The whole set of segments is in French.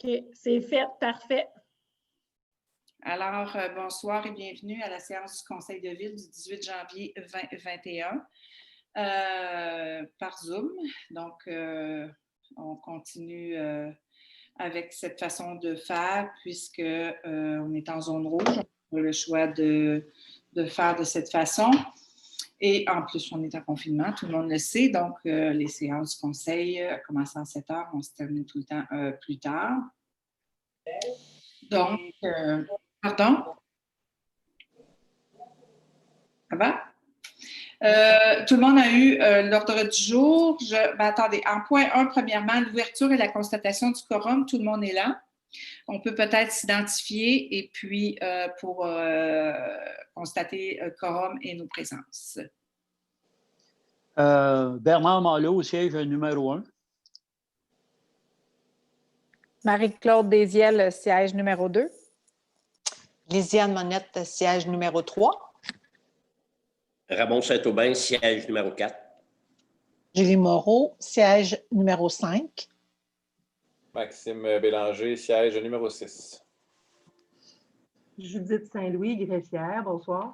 OK, c'est fait, parfait. Alors, bonsoir et bienvenue à la séance du Conseil de ville du 18 janvier 2021 par Zoom. Donc, on continue avec cette façon de faire puisque on est en zone rouge. On a le choix de faire de cette façon. Et en plus, on est en confinement, tout le monde le sait. Donc, les séances du Conseil commencent à 7 heures, on se termine tout le temps plus tard. Donc, pardon? Ça va? Tout le monde a eu l'ordre du jour. Attendez, en point 1, premièrement, l'ouverture et la constatation du quorum, tout le monde est là. On peut peut-être s'identifier et puis pour constater quorum et nos présences. Bernard Malo, au siège numéro 1. Marie-Claude Désiel, siège numéro 2. Lisiane Monette, siège numéro 3. Ramon Saint-Aubin, siège numéro 4. Julie Moreau, siège numéro 5. Maxime Bélanger, siège numéro 6. Judith Saint-Louis, greffière, bonsoir.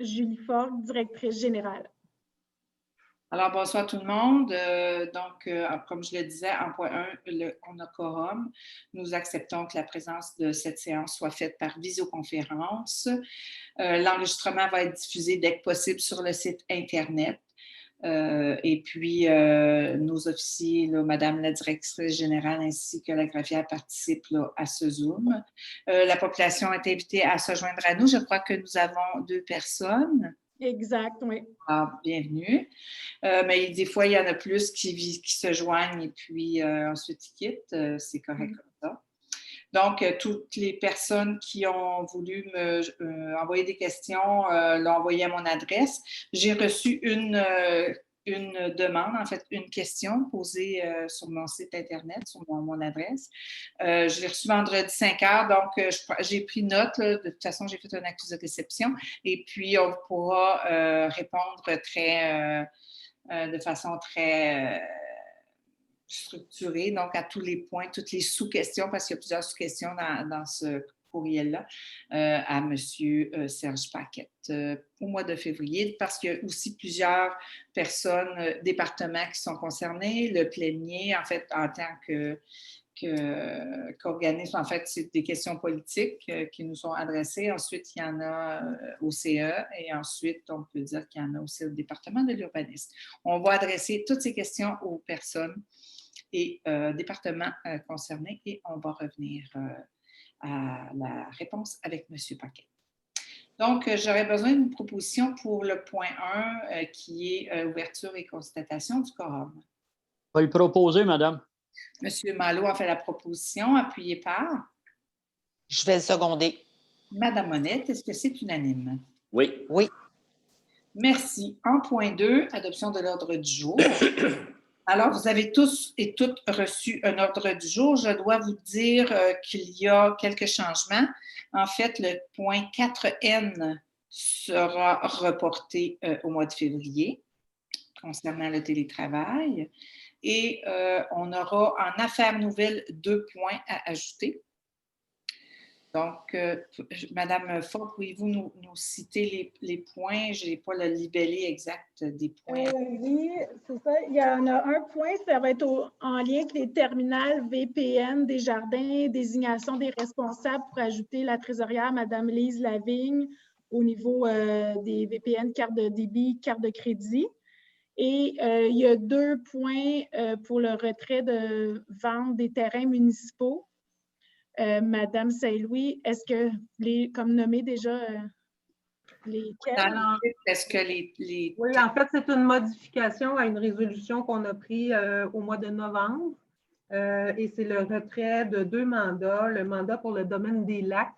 Julie Fogg, directrice générale. Alors, bonsoir tout le monde. Donc, comme je le disais, en point 1, on a quorum. Nous acceptons que la présence de cette séance soit faite par visioconférence. L'enregistrement va être diffusé dès que possible sur le site Internet. Et puis, nos officiers, là, Madame la directrice générale ainsi que la greffière participent là, à ce Zoom. La population est invitée à se joindre à nous. Je crois que nous avons 2 personnes. Exact, oui. Ah, bienvenue. Mais des fois, il y en a plus qui se joignent et puis ensuite ils quittent. C'est correct comme ça. Donc, toutes les personnes qui ont voulu me envoyer des questions l'ont envoyé à mon adresse. J'ai reçu une demande, en fait, une question posée sur mon site Internet, sur mon adresse. Je l'ai reçue vendredi 5 heures, donc j'ai pris note. Là, de toute façon, j'ai fait un accusé de réception et puis on pourra répondre de façon très structurée, donc à tous les points, toutes les sous-questions, parce qu'il y a plusieurs sous-questions dans ce courriel-là, à M. Serge Paquette au mois de février, parce qu'il y a aussi plusieurs personnes, départements qui sont concernés, le plénier, en fait, en tant qu'organisme, en fait, c'est des questions politiques qui nous sont adressées. Ensuite, il y en a au CE et ensuite, on peut dire qu'il y en a aussi au département de l'urbanisme. On va adresser toutes ces questions aux personnes et départements concernés et on va revenir à la réponse avec M. Paquet. Donc, j'aurais besoin d'une proposition pour le point 1 qui est ouverture et constatation du quorum. Je vais le proposer, madame. M. Malo a fait la proposition, appuyée par? Je vais le seconder. Madame Monette, est-ce que c'est unanime? Oui. Oui. Merci. En point 2, adoption de l'ordre du jour. Alors, vous avez tous et toutes reçu un ordre du jour. Je dois vous dire qu'il y a quelques changements. En fait, le point 4N sera reporté au mois de février concernant le télétravail. Et on aura en affaires nouvelles 2 points à ajouter. Donc, Madame Fogg, pouvez-vous nous citer les points? Je n'ai pas le libellé exact des points. Oui, c'est ça. Il y en a un point, ça va être en lien avec les terminales VPN des jardins, désignation des responsables pour ajouter la trésorière, Madame Lise Lavigne, au niveau des VPN, carte de débit, carte de crédit. Et il y a 2 points pour le retrait de vente des terrains municipaux. Madame Saint-Louis, est-ce que, comme nommé déjà, lesquels? Alors, est-ce que les... Oui, en fait, c'est une modification à une résolution qu'on a prise au mois de novembre. Et c'est le retrait de 2 mandats. Le mandat pour le domaine des lacs,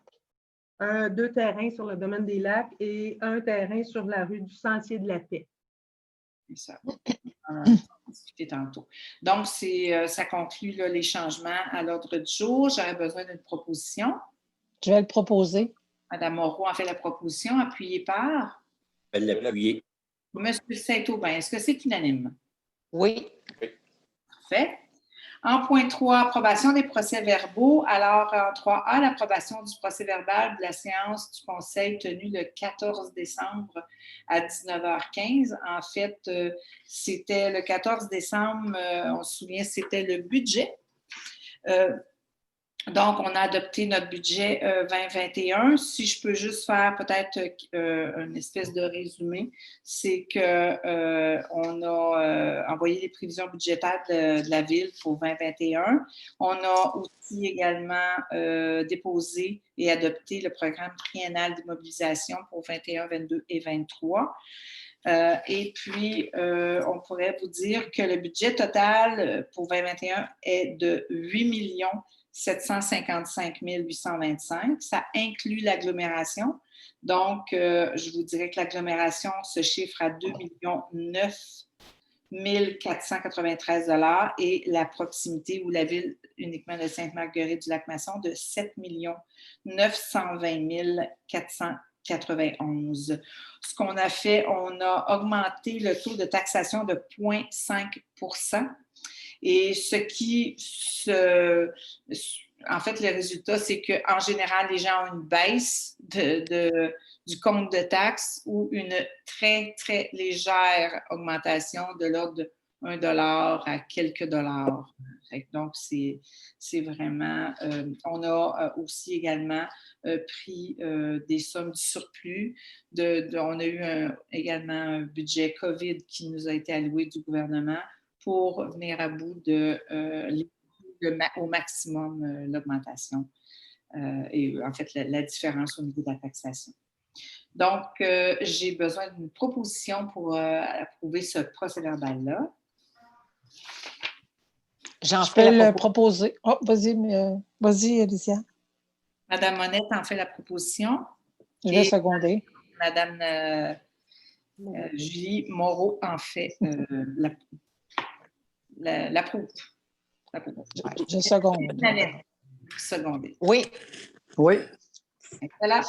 2 terrains sur le domaine des lacs et 1 terrain sur la rue du Sentier de la Paix. C'est ça. On a discuté tantôt. Donc, ça conclut là, les changements à l'ordre du jour. J'aurais besoin d'une proposition. Je vais le proposer. Madame Moreau a fait la proposition, appuyée par? Je vais l'appuyer. Monsieur Saint-Aubin, est-ce que c'est unanime? Oui. Parfait. En point 3, approbation des procès-verbaux. Alors, en 3A, l'approbation du procès-verbal de la séance du Conseil tenue le 14 décembre à 19h15. En fait, c'était le 14 décembre, on se souvient, c'était le budget. Donc, on a adopté notre budget 2021. Si je peux juste faire peut-être une espèce de résumé, c'est qu'on a envoyé les prévisions budgétaires de la Ville pour 2021. On a aussi également déposé et adopté le programme triennal d'immobilisation pour 21, 22 et 23. Et puis, on pourrait vous dire que le budget total pour 2021 est de 8 755 825. Ça inclut l'agglomération. Donc, je vous dirais que l'agglomération se chiffre à 2 9 493 $ et la proximité ou la ville uniquement de Sainte-Marguerite-du-Lac-Masson de 7 920 491. Ce qu'on a fait, on a augmenté le taux de taxation de 0,5 %. Et en fait, le résultat, c'est qu'en général, les gens ont une baisse du compte de taxes ou une très, très légère augmentation de l'ordre de 1 $ à quelques dollars. Donc, c'est vraiment... on a aussi également pris des sommes du surplus. On a eu également un budget COVID qui nous a été alloué du gouvernement pour venir à bout au maximum l'augmentation et en fait la différence au niveau de la taxation. Donc, j'ai besoin d'une proposition pour approuver ce procès-verbal-là. Je vais le proposer. Oh, vas-y, Alicia. Madame Monette en fait la proposition. Je vais seconder. Madame Julie Moreau en fait l'approuve. Je seconde. Secondé. Oui. Oui. Excellent.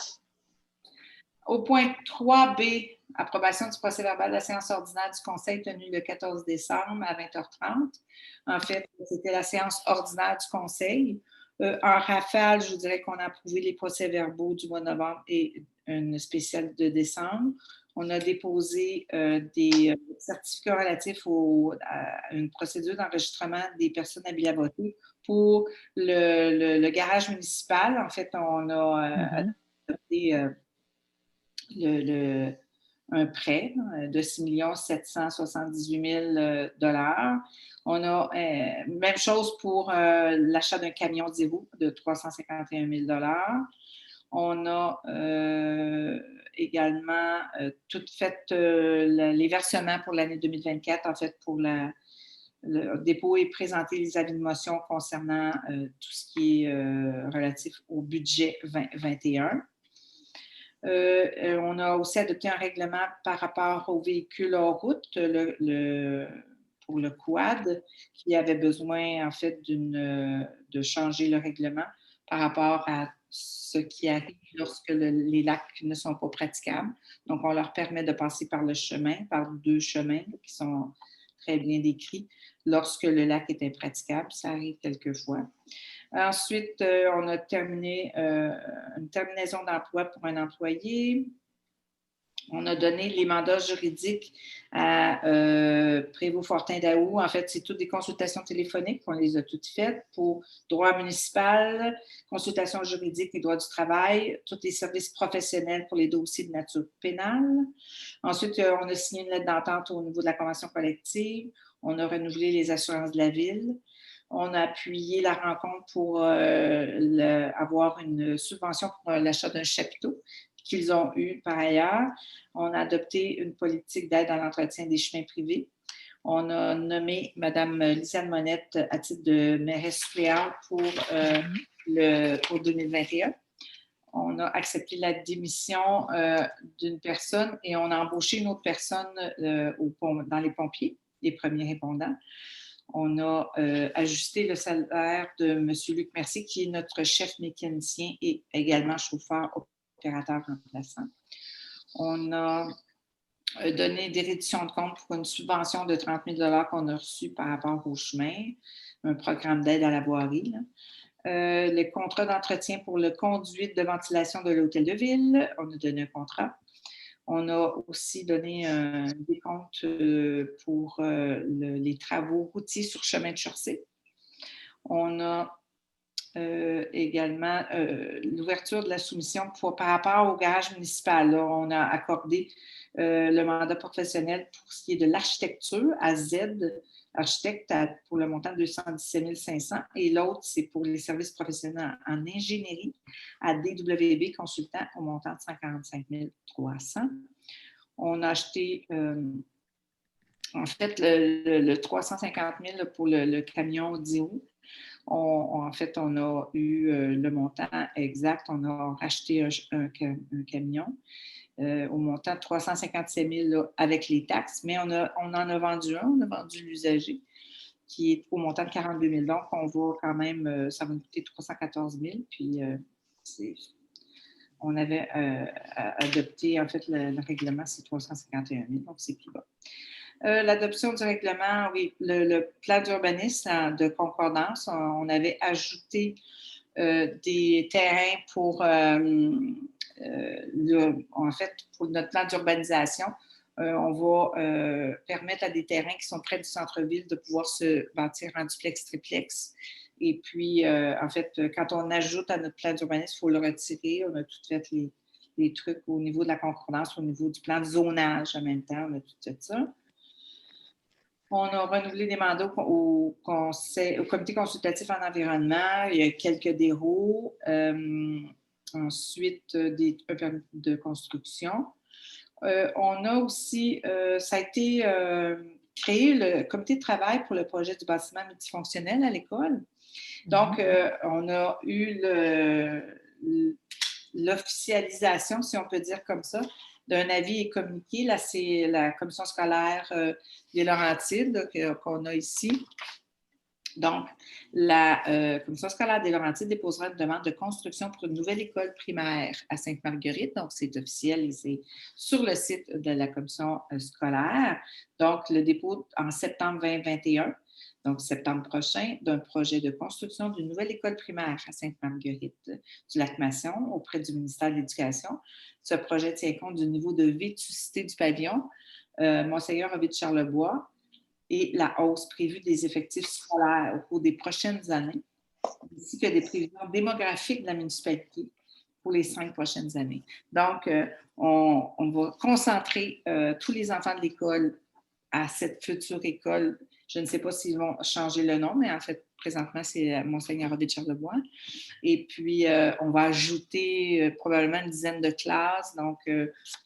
Au point 3B, approbation du procès-verbal de la séance ordinaire du Conseil tenue le 14 décembre à 20h30. En fait, c'était la séance ordinaire du Conseil. En rafale, je vous dirais qu'on a approuvé les procès-verbaux du mois de novembre et une spéciale de décembre. On a déposé des certificats relatifs à une procédure d'enregistrement des personnes habilitées à voter pour le garage municipal. En fait, on a adopté un prêt de 6 778 000 $. On a même chose pour l'achat d'un camion Zéro de 351 000 $. On a également tout fait les versements pour l'année 2024, en fait, pour le dépôt et présenter les avis de motion concernant tout ce qui est relatif au budget 2021. On a aussi adopté un règlement par rapport aux véhicules hors route pour le quad, qui avait besoin, en fait, de changer le règlement par rapport à ce qui arrive lorsque les lacs ne sont pas praticables. Donc, on leur permet de passer par le chemin, par 2 chemins qui sont très bien décrits lorsque le lac est impraticable. Ça arrive quelquefois. Ensuite, on a terminé une terminaison d'emploi pour un employé. On a donné les mandats juridiques à Prévost-Fortin-Daou. En fait, c'est toutes des consultations téléphoniques. On les a toutes faites pour droit municipal, consultations juridiques et droit du travail, tous les services professionnels pour les dossiers de nature pénale. Ensuite, on a signé une lettre d'entente au niveau de la convention collective. On a renouvelé les assurances de la ville. On a appuyé la rencontre pour avoir une subvention pour l'achat d'un chapiteau qu'ils ont eu par ailleurs. On a adopté une politique d'aide à l'entretien des chemins privés. On a nommé Mme Lisiane Monette à titre de mairesse suppléante pour 2021. On a accepté la démission d'une personne et on a embauché une autre personne dans les pompiers, les premiers répondants. On a ajusté le salaire de M. Luc Mercier, qui est notre chef mécanicien et également chauffeur opérateur remplaçant. On a donné des réductions de compte pour une subvention de 30 000 $ qu'on a reçue par rapport au chemin. un programme d'aide à la voirie. Là. Le contrat d'entretien pour le conduite de ventilation de l'hôtel de ville, on a donné un contrat. On a aussi donné un décompte pour les travaux routiers sur chemin de chaussée. On a également l'ouverture de la soumission par rapport au garage municipal. Là, on a accordé le mandat professionnel pour ce qui est de l'architecture à Z, architecte pour le montant de 217 500 et l'autre, c'est pour les services professionnels en ingénierie à DWB consultant au montant de 145 300. On a acheté, en fait, le 350 000 pour le camion 10 roues. En fait, on a eu le montant exact. On a racheté un camion au montant de 357 000 là, avec les taxes, mais on en a vendu un, on a vendu l'usager qui est au montant de 42 000. Donc, on va quand même, ça va nous coûter 314 000. Puis, on avait adopté, en fait, le règlement, c'est 351 000, donc c'est plus bas. L'adoption du règlement, oui, le plan d'urbanisme de concordance, on avait ajouté des terrains pour, en fait, pour notre plan d'urbanisation. On va permettre à des terrains qui sont près du centre-ville de pouvoir se bâtir en duplex, triplex. Et puis, en fait, quand on ajoute à notre plan d'urbanisme, il faut le retirer. On a tout fait les trucs au niveau de la concordance, au niveau du plan de zonage en même temps. On a tout fait ça. On a renouvelé des mandats au comité consultatif en environnement. Il y a quelques déros. Ensuite, un permis de construction. On a aussi, ça a été créé le comité de travail pour le projet du bâtiment multifonctionnel à l'école. Donc, on a eu l'officialisation, si on peut dire comme ça, d'un avis et communiqué. Là, c'est la commission scolaire des Laurentides qu'on a ici. Donc, la commission scolaire des Laurentides déposera une demande de construction pour une nouvelle école primaire à Sainte-Marguerite. Donc, c'est officiel et c'est sur le site de la commission scolaire. Donc, le dépôt en septembre 2021, donc septembre prochain, d'un projet de construction d'une nouvelle école primaire à Sainte-Marguerite du Lac-Masson auprès du ministère de l'Éducation. Ce projet tient compte du niveau de vétusté du pavillon Monseigneur Ovid Charlebois et la hausse prévue des effectifs scolaires au cours des prochaines années, ainsi que des prévisions démographiques de la municipalité pour les 5 prochaines années. Donc, on va concentrer tous les enfants de l'école à cette future école. Je ne sais pas s'ils vont changer le nom, mais en fait, présentement, c'est Monseigneur Ovid Charlebois. Et puis, on va ajouter probablement une dizaine de classes. Donc,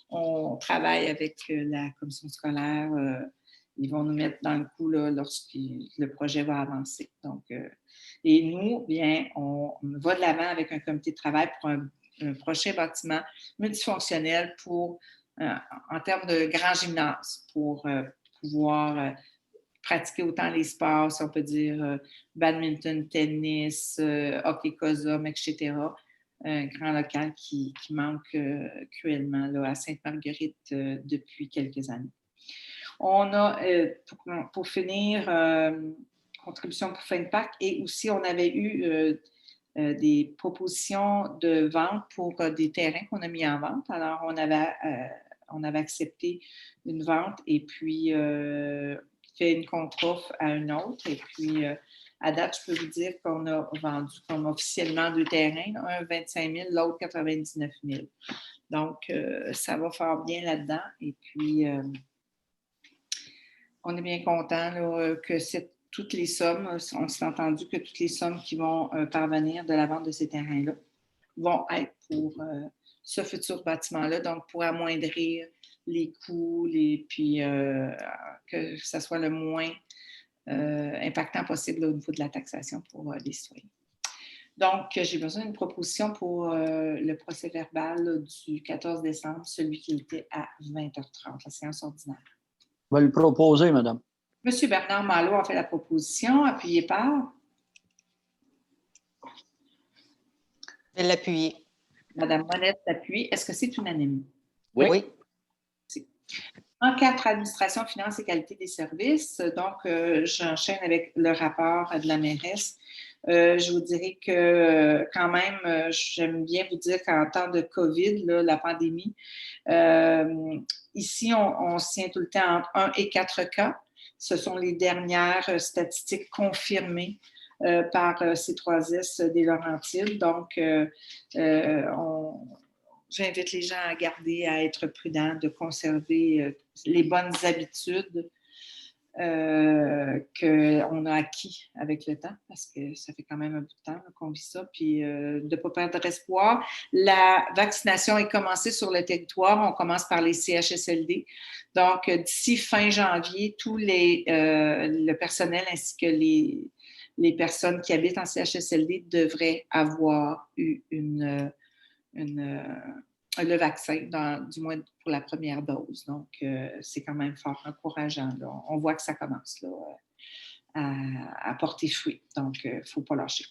on travaille avec la commission scolaire. Ils vont nous mettre dans le coup là, lorsque le projet va avancer. Donc, et nous, bien, on va de l'avant avec un comité de travail pour un prochain bâtiment multifonctionnel pour, en termes de grand gymnase, pour pouvoir pratiquer autant les sports, si on peut dire badminton, tennis, hockey cosum, etc. Un grand local qui manque cruellement là, à Sainte-Marguerite depuis quelques années. On a, pour finir, contribution pour fin de Pâques et aussi on avait eu des propositions de vente pour des terrains qu'on a mis en vente. Alors, on avait accepté une vente et puis fait une contre-offre à une autre. Et puis, à date, je peux vous dire qu'on a vendu comme officiellement 2 terrains, un 25 000, l'autre 99 000. Donc, ça va fort bien là-dedans. Et puis, on est bien content que toutes les sommes, on s'est entendu que toutes les sommes qui vont parvenir de la vente de ces terrains-là vont être pour ce futur bâtiment-là, donc pour amoindrir les coûts, puis que ça soit le moins impactant possible au niveau de la taxation pour les citoyens. Donc, j'ai besoin d'une proposition pour le procès-verbal là, du 14 décembre, celui qui était à 20h30, la séance ordinaire. Je vais le proposer, madame. Monsieur Bernard Malo a fait la proposition, appuyé par Je vais l'appuyer. Madame Monette appuie. Est-ce que c'est unanime? Oui. Merci. En 4, administration, finances et qualité des services. Donc, j'enchaîne avec le rapport de la mairesse. Je vous dirais que quand même, j'aime bien vous dire qu'en temps de COVID, là, la pandémie, ici, on se tient tout le temps entre 1 et 4 cas. Ce sont les dernières statistiques confirmées par C3S des Laurentides. Donc, j'invite les gens à garder, à être prudents, de conserver les bonnes habitudes qu'on a acquis avec le temps, parce que ça fait quand même un bout de temps qu'on vit ça, puis de ne pas perdre espoir. La vaccination est commencée sur le territoire. On commence par les CHSLD. Donc, d'ici fin janvier, le personnel ainsi que les personnes qui habitent en CHSLD devraient avoir eu le vaccin, du moins pour la première dose. Donc, c'est quand même fort encourageant. Là. On voit que ça commence là, à porter fruit. Donc, il ne faut pas lâcher.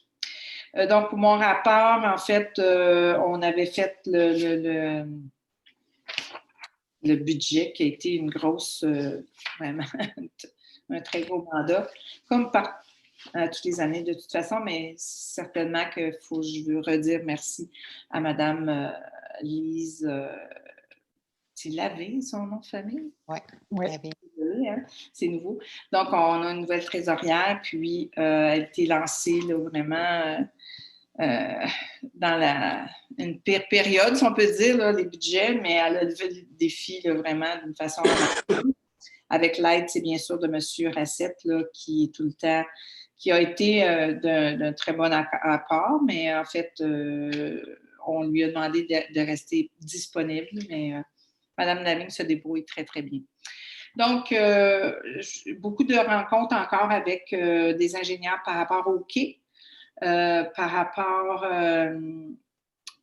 Donc, pour mon rapport, en fait, on avait fait le budget qui a été une grosse, vraiment, un très gros mandat, comme par toutes les années de toute façon, mais certainement que je veux redire merci à Mme Lise, c'est Lavé, son nom de famille? Oui, Oui. Lavé. Hein? C'est nouveau. Donc, on a une nouvelle trésorière, puis elle a été lancée là, vraiment dans une pire période, si on peut dire, là, les budgets, mais elle a levé le défi là, vraiment d'une façon avec l'aide, c'est bien sûr, de M. Rassette, là, qui est tout le temps, qui a été d'un très bon apport, mais en fait, on lui a demandé de rester disponible, mais Mme Lavigne se débrouille très, très bien. Donc, beaucoup de rencontres encore avec des ingénieurs par rapport au quai, par rapport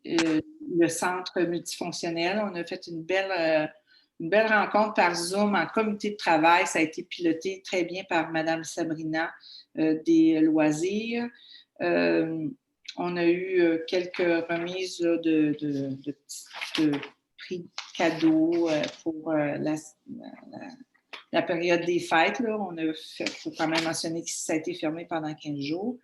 le centre multifonctionnel. On a fait une belle rencontre par Zoom en comité de travail. Ça a été piloté très bien par Mme Sabrina des loisirs. On a eu quelques remises là, de prix cadeaux pour la période des fêtes. Là. Il faut quand même mentionner que ça a été fermé pendant 15 jours.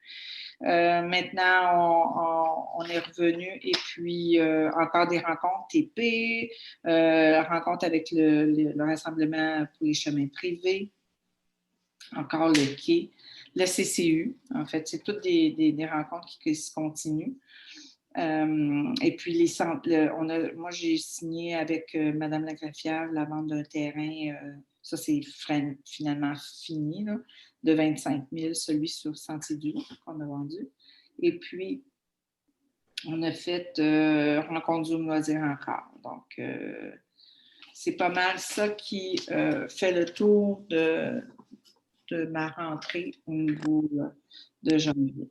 Maintenant, on est revenu et puis encore des rencontres TP, rencontres avec le rassemblement pour les chemins privés, encore le quai, le CCU. En fait, c'est toutes des rencontres qui se continuent. Et puis, les centres, moi, j'ai signé avec Mme Lagraffière la vente d'un terrain. Ça, c'est finalement fini, là, de 25 000, celui sur Sentier-du qu'on a vendu. Et puis, on a fait rencontre Zoom loisir encore. Donc, c'est pas mal ça qui fait le tour de ma rentrée au niveau de janvier.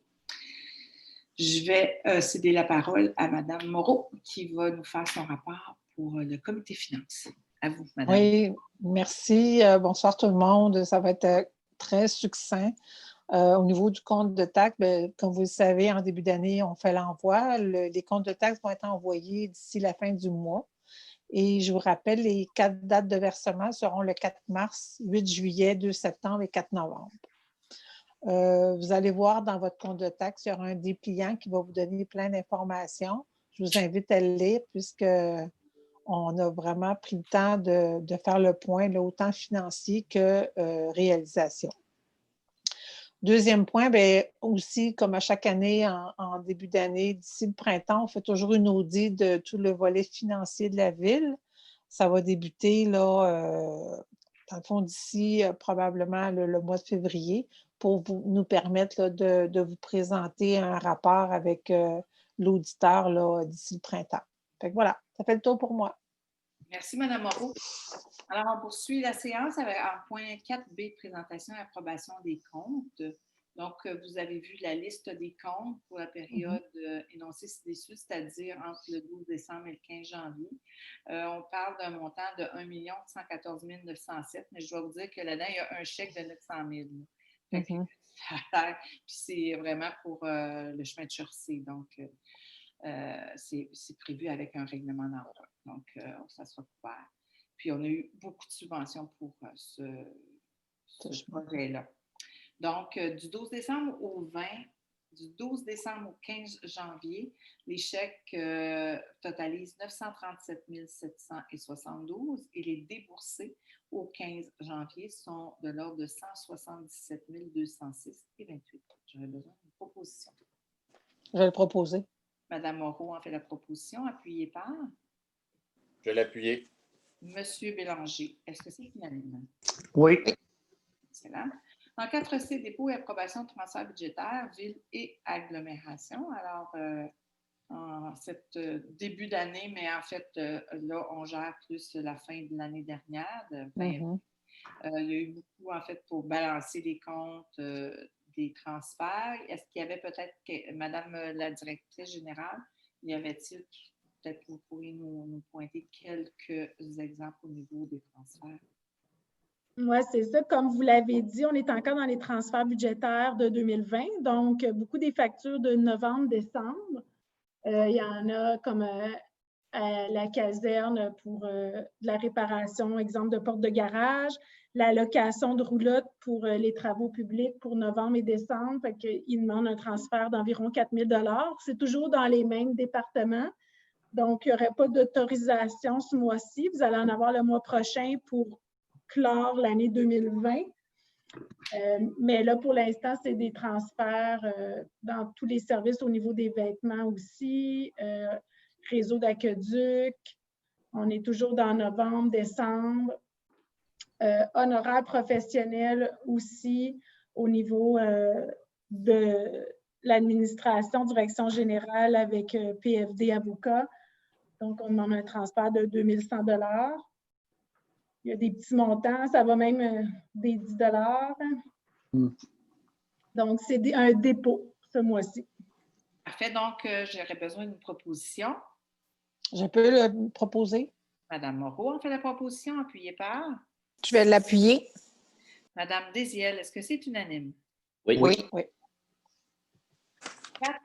Je vais céder la parole à Mme Moreau qui va nous faire son rapport pour le comité finances. À vous, Madame. Oui, merci. Bonsoir tout le monde. Ça va être très succinct. Au niveau du compte de taxes, comme vous le savez, en début d'année, on fait l'envoi. Les comptes de taxes vont être envoyés d'ici la fin du mois. Et je vous rappelle, les 4 dates de versement seront le 4 mars, 8 juillet, 2 septembre et 4 novembre. Vous allez voir dans votre compte de taxes, il y aura un dépliant qui va vous donner plein d'informations. Je vous invite à le lire puisqu'on a vraiment pris le temps de faire le point, là, autant financier que réalisation. Deuxième point, aussi, comme à chaque année, en début d'année, d'ici le printemps, on fait toujours une audit de tout le volet financier de la ville. Ça va débuter, là, dans le fond, d'ici probablement le mois de février pour nous permettre là, de vous présenter un rapport avec l'auditeur là, d'ici le printemps. Fait que voilà, ça fait le tour pour moi. Merci, Mme Moreau. Alors, on poursuit la séance avec un point 4B, présentation et approbation des comptes. Donc, vous avez vu la liste des comptes pour la période énoncée ci-dessus, c'est-à-dire entre le 12 décembre et le 15 janvier. On parle d'un montant de 1 114 907, mais je dois vous dire que là-dedans, il y a un chèque de 900 000. Puis c'est vraiment pour le chemin de chaussée. Donc, c'est prévu avec un règlement d'emprunt. Donc, ça sera couvert. Puis, on a eu beaucoup de subventions pour ce projet-là. Donc, du 12 décembre au 20, du 12 décembre au 15 janvier, les chèques totalisent 937 772 et les déboursés au 15 janvier sont de l'ordre de 177 206 et 28. J'aurais besoin d'une proposition. Je vais le proposer. Madame Moreau en fait la proposition, appuyée par Je vais l'appuyer. Monsieur Bélanger. Est-ce que c'est unanime? Oui. Excellent. En 4C, dépôt et approbation de transfert budgétaire, ville et agglomération. Alors, en cette début d'année, mais en fait, là, on gère plus la fin de l'année dernière. Il y a eu beaucoup, en fait, pour balancer les comptes des transferts. Est-ce qu'il y avait peut-être, Madame la directrice générale, y avait-il, peut-être vous pourriez nous pointer quelques exemples au niveau des transferts? Oui, c'est ça. Comme vous l'avez dit, on est encore dans les transferts budgétaires de 2020, donc beaucoup des factures de novembre, décembre. Il y en a comme à la caserne pour de la réparation, exemple de porte de garage, la location de roulotte pour les travaux publics pour novembre et décembre. Fait qu'ils demandent un transfert d'environ 4 000 $. C'est toujours dans les mêmes départements. Donc, il n'y aurait pas d'autorisation ce mois-ci. Vous allez en avoir le mois prochain pour clore l'année 2020. Mais là, pour l'instant, c'est des transferts dans tous les services au niveau des vêtements aussi, réseau d'aqueduc. On est toujours dans novembre, décembre. Honoraires professionnels aussi au niveau de l'administration, direction générale avec PFD Avocat. Donc, on demande un transfert de 2 100 $. Il y a des petits montants, ça va même des 10 $. Donc, c'est un dépôt ce mois-ci. Parfait. Donc, j'aurais besoin d'une proposition. Je peux le proposer. Madame Moreau en fait la proposition, appuyée par Je vais l'appuyer. Madame Désiel. Est-ce que c'est unanime? Oui. Oui.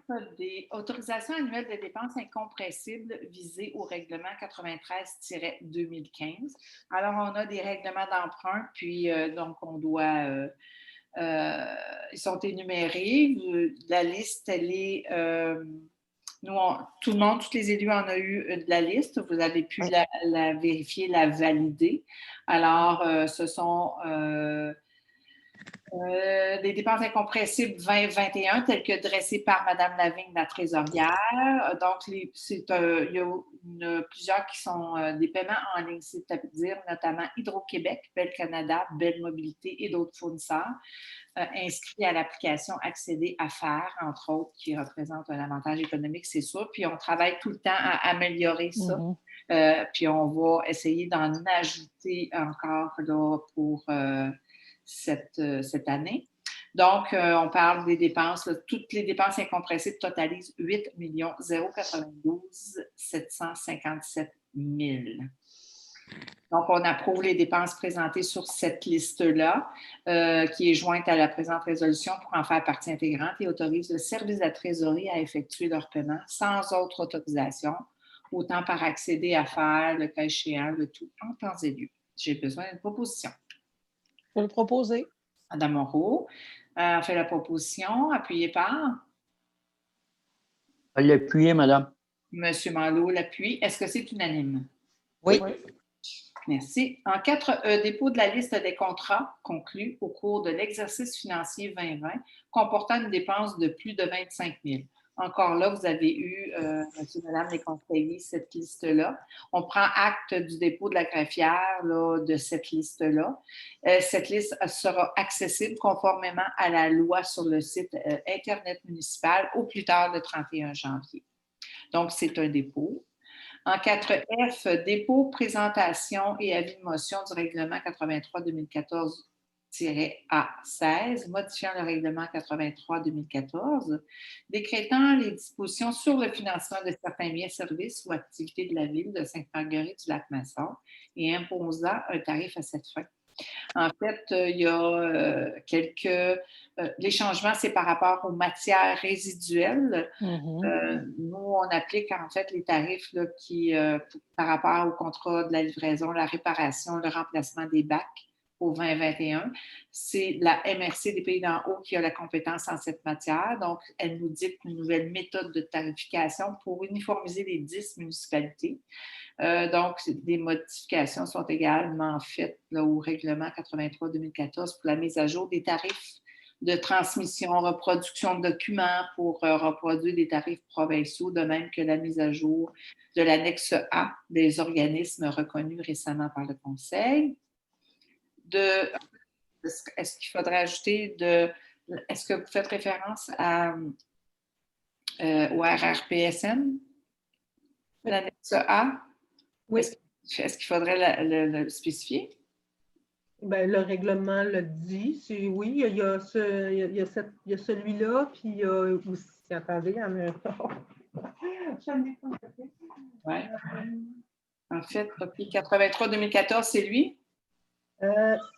4D, autorisation annuelle de dépenses incompressibles visées au règlement 93-2015. Alors, on a des règlements d'emprunt, puis donc on doit, ils sont énumérés. La liste, elle est, tout le monde, tous les élus en ont eu de la liste. Vous avez pu la vérifier, la valider. Alors, ce sont des dépenses incompressibles 2021 telles que dressées par Mme Lavigne, la trésorière. Donc, il y a plusieurs qui sont des paiements en ligne, c'est-à-dire notamment Hydro-Québec, Bell Canada, Bell Mobilité et d'autres fournisseurs inscrits à l'application Accéder à faire, entre autres, qui représente un avantage économique, c'est sûr. Puis, on travaille tout le temps à améliorer ça. Puis, on va essayer d'en ajouter encore là, pour cette année. Donc, on parle des dépenses. Là, toutes les dépenses incompressibles totalisent 8 092 757 000. Donc, on approuve les dépenses présentées sur cette liste-là, qui est jointe à la présente résolution pour en faire partie intégrante et autorise le service de la trésorerie à effectuer leur paiement sans autre autorisation, autant par accéder à faire, le cas échéant, le tout en temps et lieu. J'ai besoin d'une proposition. Je peux le proposer. Madame Moreau fait la proposition, appuyée par Je vais l'appuyer, madame. Monsieur Malo l'appuie. Est-ce que c'est unanime? Oui. Merci. En 4E, dépôt de la liste des contrats conclus au cours de l'exercice financier 2020 comportant une dépense de plus de 25 000. Encore là, vous avez eu, monsieur, madame les conseillers, cette liste-là. On prend acte du dépôt de la greffière là, de cette liste-là. Cette liste sera accessible conformément à la loi sur le site Internet municipal au plus tard le 31 janvier. Donc, c'est un dépôt. En 4F, dépôt, présentation et avis de motion du règlement 83-2014-A16, modifiant le règlement 83-2014, décrétant les dispositions sur le financement de certains biens, services ou activités de la ville de Sainte-Marguerite-du-Lac-Masson et imposant un tarif à cette fin. En fait, il y a les changements, c'est par rapport aux matières résiduelles. Nous, on applique en fait les tarifs là, par rapport au contrat de la livraison, la réparation, le remplacement des bacs au 2021. C'est la MRC des Pays d'en haut qui a la compétence en cette matière. Donc, elle nous dicte une nouvelle méthode de tarification pour uniformiser les 10 municipalités. Donc, des modifications sont également faites là, au règlement 83-2014 pour la mise à jour des tarifs de transmission, reproduction de documents pour reproduire des tarifs provinciaux, de même que la mise à jour de l'annexe A des organismes reconnus récemment par le Conseil. Est-ce qu'il faudrait ajouter est-ce que vous faites référence au RRPSM, l'annexe A? Oui. Est-ce qu'il faudrait le spécifier? Ben, le règlement le dit. Oui, il y a celui-là, puis il y a aussi, attendez, il y en a Oui. En fait, 83-2014, c'est lui?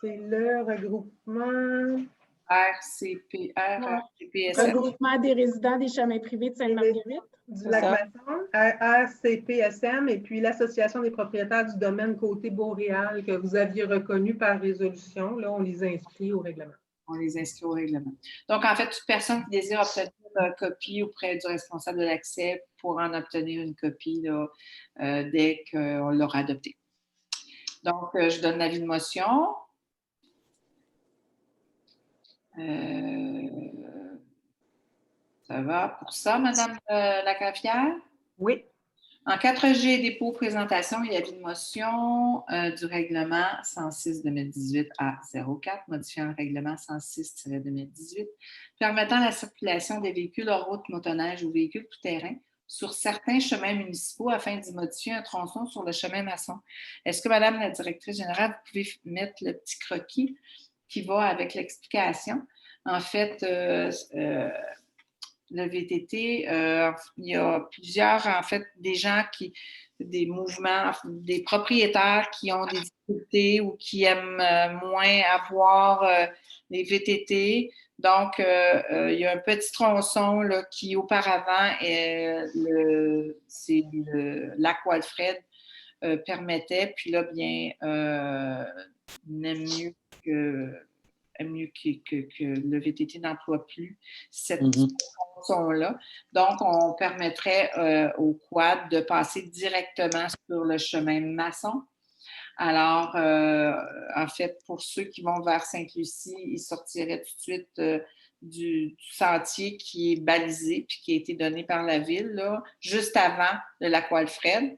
c'est le regroupement. RCPSM. Regroupement des résidents des chemins privés de Sainte-Marguerite. Du Lac-Masson, RCPSM, et puis l'Association des propriétaires du domaine côté Boréal que vous aviez reconnu par résolution. Là, on les inscrit au règlement. On les inscrit au règlement. Donc, en fait, toute personne qui désire obtenir une copie auprès du responsable de l'accès pourra en obtenir une copie là, dès qu'on l'aura adopté. Donc, je donne l'avis de motion. Ça va pour ça, Madame Lacavière? Oui. En 4G, dépôt, présentation et avis de motion du règlement 106-2018 à 04, modifiant le règlement 106-2018, permettant la circulation des véhicules hors route, motoneige ou véhicules tout-terrain sur certains chemins municipaux afin d'y modifier un tronçon sur le chemin maçon. Est-ce que, Madame la directrice générale, vous pouvez mettre le petit croquis qui va avec l'explication? En fait, le VTT, il y a plusieurs, en fait, des mouvements, des propriétaires qui ont des difficultés ou qui aiment moins avoir les VTT. Donc, il y a un petit tronçon là, qui, auparavant, c'est le lac Walfred permettait, puis là, bien, n'aime mieux que le VTT n'emploie plus cette tronçon-là. Donc, on permettrait au quad de passer directement sur le chemin maçon. Alors, en fait, pour ceux qui vont vers Sainte-Lucie, ils sortiraient tout de suite du sentier qui est balisé puis qui a été donné par la ville, là, juste avant le lac Walfred,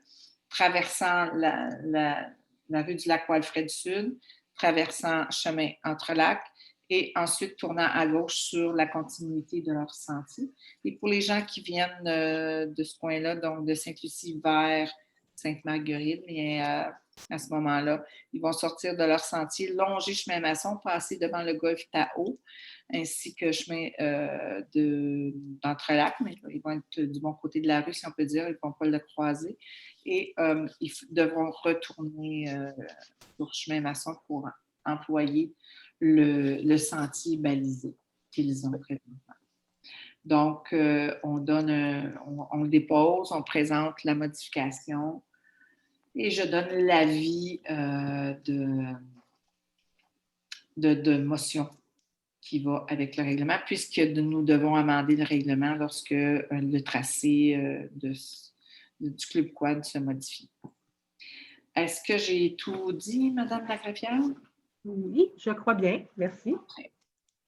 traversant la rue du lac Walfred Sud, traversant chemin Entre-Lacs et ensuite tournant à gauche sur la continuité de leur sentier. Et pour les gens qui viennent de ce coin-là, donc de Sainte-Lucie vers Sainte-Marguerite, mais à ce moment-là, ils vont sortir de leur sentier, longer chemin maçon, passer devant le golfe Tao, ainsi que chemin d'Entre-Lacs, mais ils vont être du bon côté de la rue, si on peut dire, ils ne vont pas le croiser. Et ils devront retourner sur chemin maçon pour employer le sentier balisé qu'ils ont présentement. Donc, on le dépose, on présente la modification et je donne l'avis de motion qui va avec le règlement, puisque nous devons amender le règlement lorsque le tracé du Club Quad se modifie. Est-ce que j'ai tout dit, Madame Lagravière? Oui, je crois bien. Merci.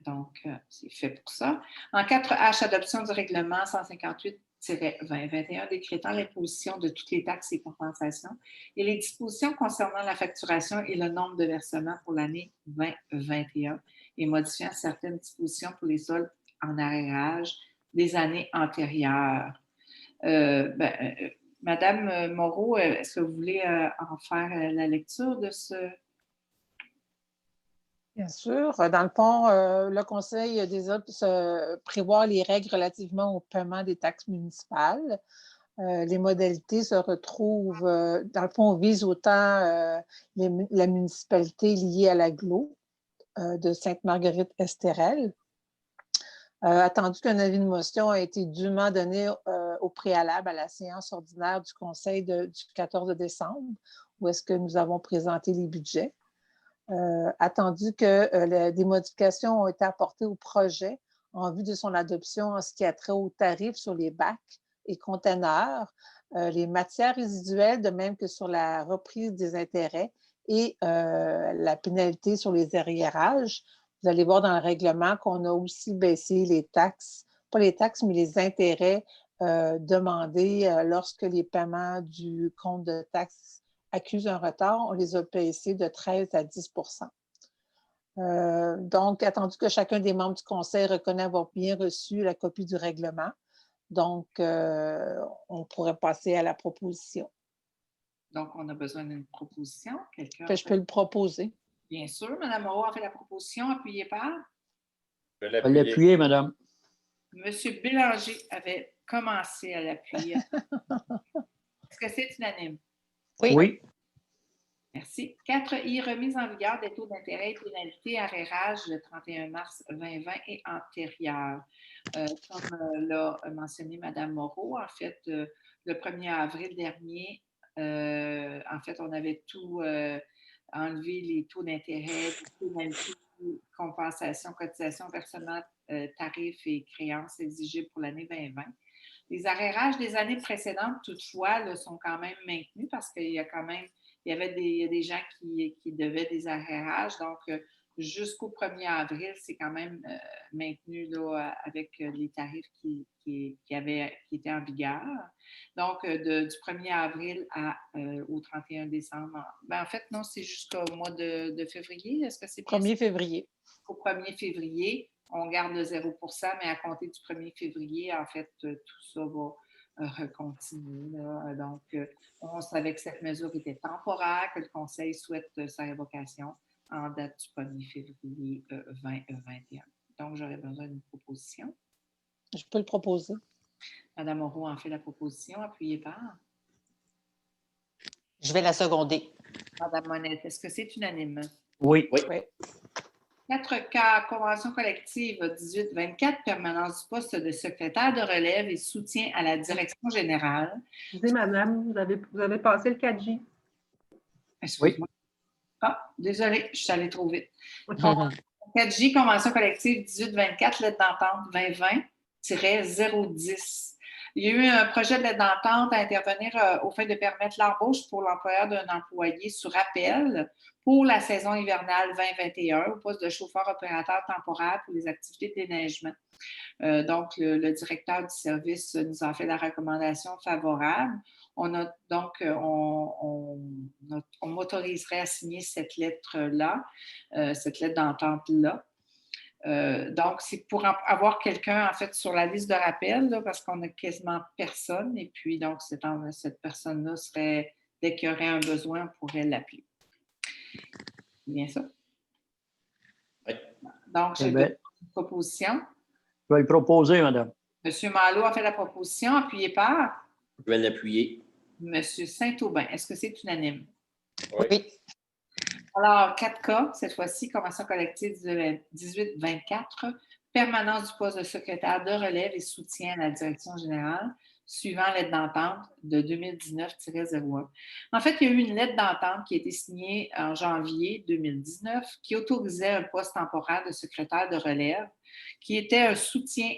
Donc, c'est fait pour ça. En 4H, adoption du règlement 158-2021 décrétant l'imposition de toutes les taxes et compensations et les dispositions concernant la facturation et le nombre de versements pour l'année 2021 et modifiant certaines dispositions pour les soldes en arrérage des années antérieures. Madame Moreau, est-ce que vous voulez en faire la lecture de ce... Bien sûr. Dans le fond, le Conseil prévoit les règles relativement au paiement des taxes municipales. Les modalités se retrouvent, dans le fond, on vise autant la municipalité liée à l'agglo de Sainte-Marguerite-Estérel. Attendu qu'un avis de motion a été dûment donné au préalable à la séance ordinaire du Conseil du 14 décembre, où est-ce que nous avons présenté les budgets. Attendu que des modifications ont été apportées au projet en vue de son adoption en ce qui a trait aux tarifs sur les bacs et conteneurs, les matières résiduelles, de même que sur la reprise des intérêts et la pénalité sur les arriérages. Vous allez voir dans le règlement qu'on a aussi baissé les taxes, pas les taxes, mais les intérêts demandés lorsque les paiements du compte de taxes accusent un retard. On les a baissés de 13 à 10 Donc, attendu que chacun des membres du Conseil reconnaît avoir bien reçu la copie du règlement, donc on pourrait passer à la proposition. Donc, on a besoin d'une proposition. Quelqu'un? Je peux le proposer. Bien sûr. Mme Moreau a fait la proposition, appuyée par? Je Je vais l'appuyer, madame. M. Bélanger avait commencé à l'appuyer. Est-ce que c'est unanime? Oui. Merci. 4I, remise en vigueur des taux d'intérêt et pénalités arrérage le 31 mars 2020 et antérieur. Comme l'a mentionné Mme Moreau, en fait, le 1er avril dernier, en fait, on avait tout enlevé, les taux d'intérêt, les pénalités, compensation, cotisation, versement, tarifs et créances exigibles pour l'année 2020. Les arrérages des années précédentes, toutefois, là, sont quand même maintenus parce qu'il y a quand même il y avait des gens qui devaient des arrérages. Donc, jusqu'au 1er avril, c'est quand même maintenu là, avec les tarifs qui étaient en vigueur. Donc, du 1er avril au 31 décembre. En fait, non, c'est jusqu'au mois de février. Est-ce que c'est bien 1er février. Au 1er février, on garde le 0 %, mais à compter du 1er février, en fait, tout ça va continuer. Là. Donc, on savait que cette mesure était temporaire, que le Conseil souhaite sa révocation en date du 1er février 2021. Donc, j'aurais besoin d'une proposition. Je peux le proposer. Mme Moreau en fait la proposition, appuyée par? Je vais la seconder. Mme Monette, est-ce que c'est unanime? Oui. 4K, convention collective 18-24, permanence du poste de secrétaire de relève et soutien à la direction générale. Excusez, madame, vous avez passé le 4J. Excusez-moi. Ah, désolée, je suis allée trop vite. 4J, convention collective 18-24, lettre d'entente 2020-010. Il y a eu un projet de lettre d'entente à intervenir aux fins de permettre l'embauche pour l'employeur d'un employé sur appel pour la saison hivernale 2021 au poste de chauffeur opérateur temporaire pour les activités de déneigement. Donc, le directeur du service nous a fait la recommandation favorable. On m'autoriserait à signer cette lettre-là, cette lettre d'entente-là. Donc, c'est pour avoir quelqu'un, en fait, sur la liste de rappel, là, parce qu'on n'a quasiment personne. Et puis, donc, cette personne-là serait, dès qu'il y aurait un besoin, on pourrait l'appeler. C'est bien ça? Oui. Donc, j'ai une proposition. Je vais le proposer, madame. M. Malo a fait la proposition, appuyée par? Je vais l'appuyer. M. Saint-Aubin. Est-ce que c'est unanime? Oui. Alors, 4K, cette fois-ci, convention collective 18-24, permanence du poste de secrétaire de relève et soutien à la direction générale, suivant lettre d'entente de 2019-01. En fait, il y a eu une lettre d'entente qui a été signée en janvier 2019 qui autorisait un poste temporaire de secrétaire de relève qui était un soutien,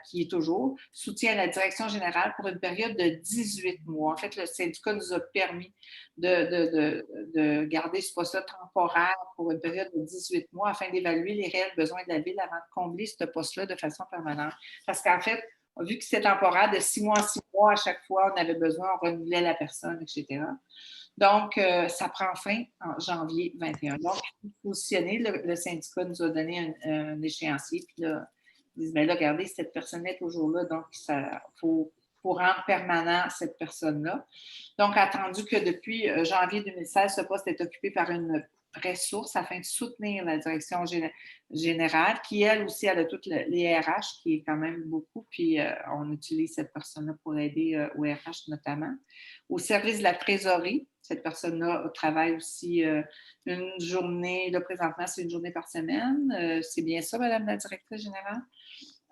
qui est toujours soutien à la direction générale pour une période de 18 mois. En fait, le syndicat nous a permis de garder ce poste temporaire pour une période de 18 mois afin d'évaluer les réels besoins de la Ville avant de combler ce poste-là de façon permanente. Parce qu'en fait, vu que c'était temporaire de 6 mois en 6 mois, à chaque fois, on avait besoin, on renouvelait la personne, etc. Donc, ça prend fin en janvier 2021. Donc, il faut positionner, le syndicat nous a donné un échéancier, puis là, ils disent, bien là, regardez, cette personne est toujours là, donc il faut rendre permanent cette personne-là. Donc, attendu que depuis janvier 2016, ce poste est occupé par une ressources afin de soutenir la direction générale, qui, elle aussi, elle a toutes les RH, qui est quand même beaucoup, puis on utilise cette personne-là pour aider au RH notamment. Au service de la trésorerie, cette personne-là travaille aussi une journée, là présentement, c'est une journée par semaine. C'est bien ça, Madame la directrice générale,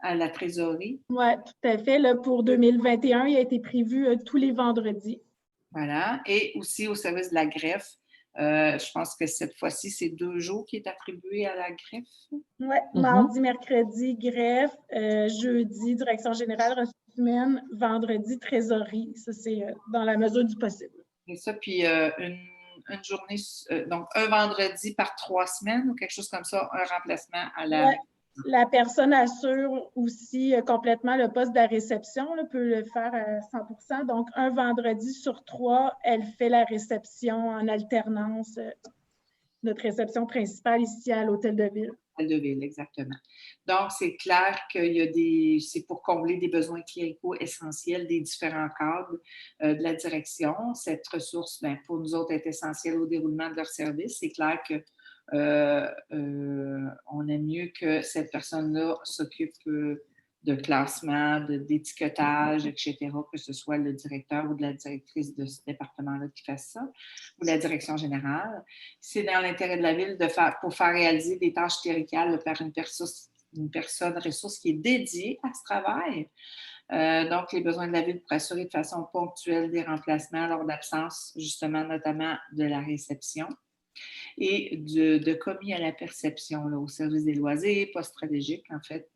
à la trésorerie? Oui, tout à fait. Là, pour 2021, il a été prévu tous les vendredis. Voilà. Et aussi au service de la greffe. Je pense que cette fois-ci, c'est 2 jours qui est attribué à la greffe. Oui, mardi, mercredi, greffe, jeudi, direction générale, ressources humaines, vendredi, trésorerie. Ça, c'est dans la mesure du possible. Et ça, puis une journée, donc un vendredi par 3 semaines ou quelque chose comme ça, un remplacement à la... Ouais. La personne assure aussi complètement le poste de la réception, là, peut le faire à 100 %. Donc, un vendredi sur 3, elle fait la réception en alternance. Notre réception principale ici à l'Hôtel de Ville. De Ville, exactement. Donc, c'est clair qu'il y a c'est pour combler des besoins cléricaux essentiels des différents cadres de la direction. Cette ressource, bien, pour nous autres, est essentielle au déroulement de leur service. C'est clair que on aime mieux que cette personne-là s'occupe de classement, d'étiquetage, etc., que ce soit le directeur ou de la directrice de ce département-là qui fasse ça, ou la direction générale. C'est dans l'intérêt de la Ville pour faire réaliser des tâches cléricales par une personne ressource qui est dédiée à ce travail. Donc, les besoins de la Ville pour assurer de façon ponctuelle des remplacements lors d'absence, justement, notamment de la réception. Et de commis à la perception, là, au service des loisirs, postes stratégiques, en fait,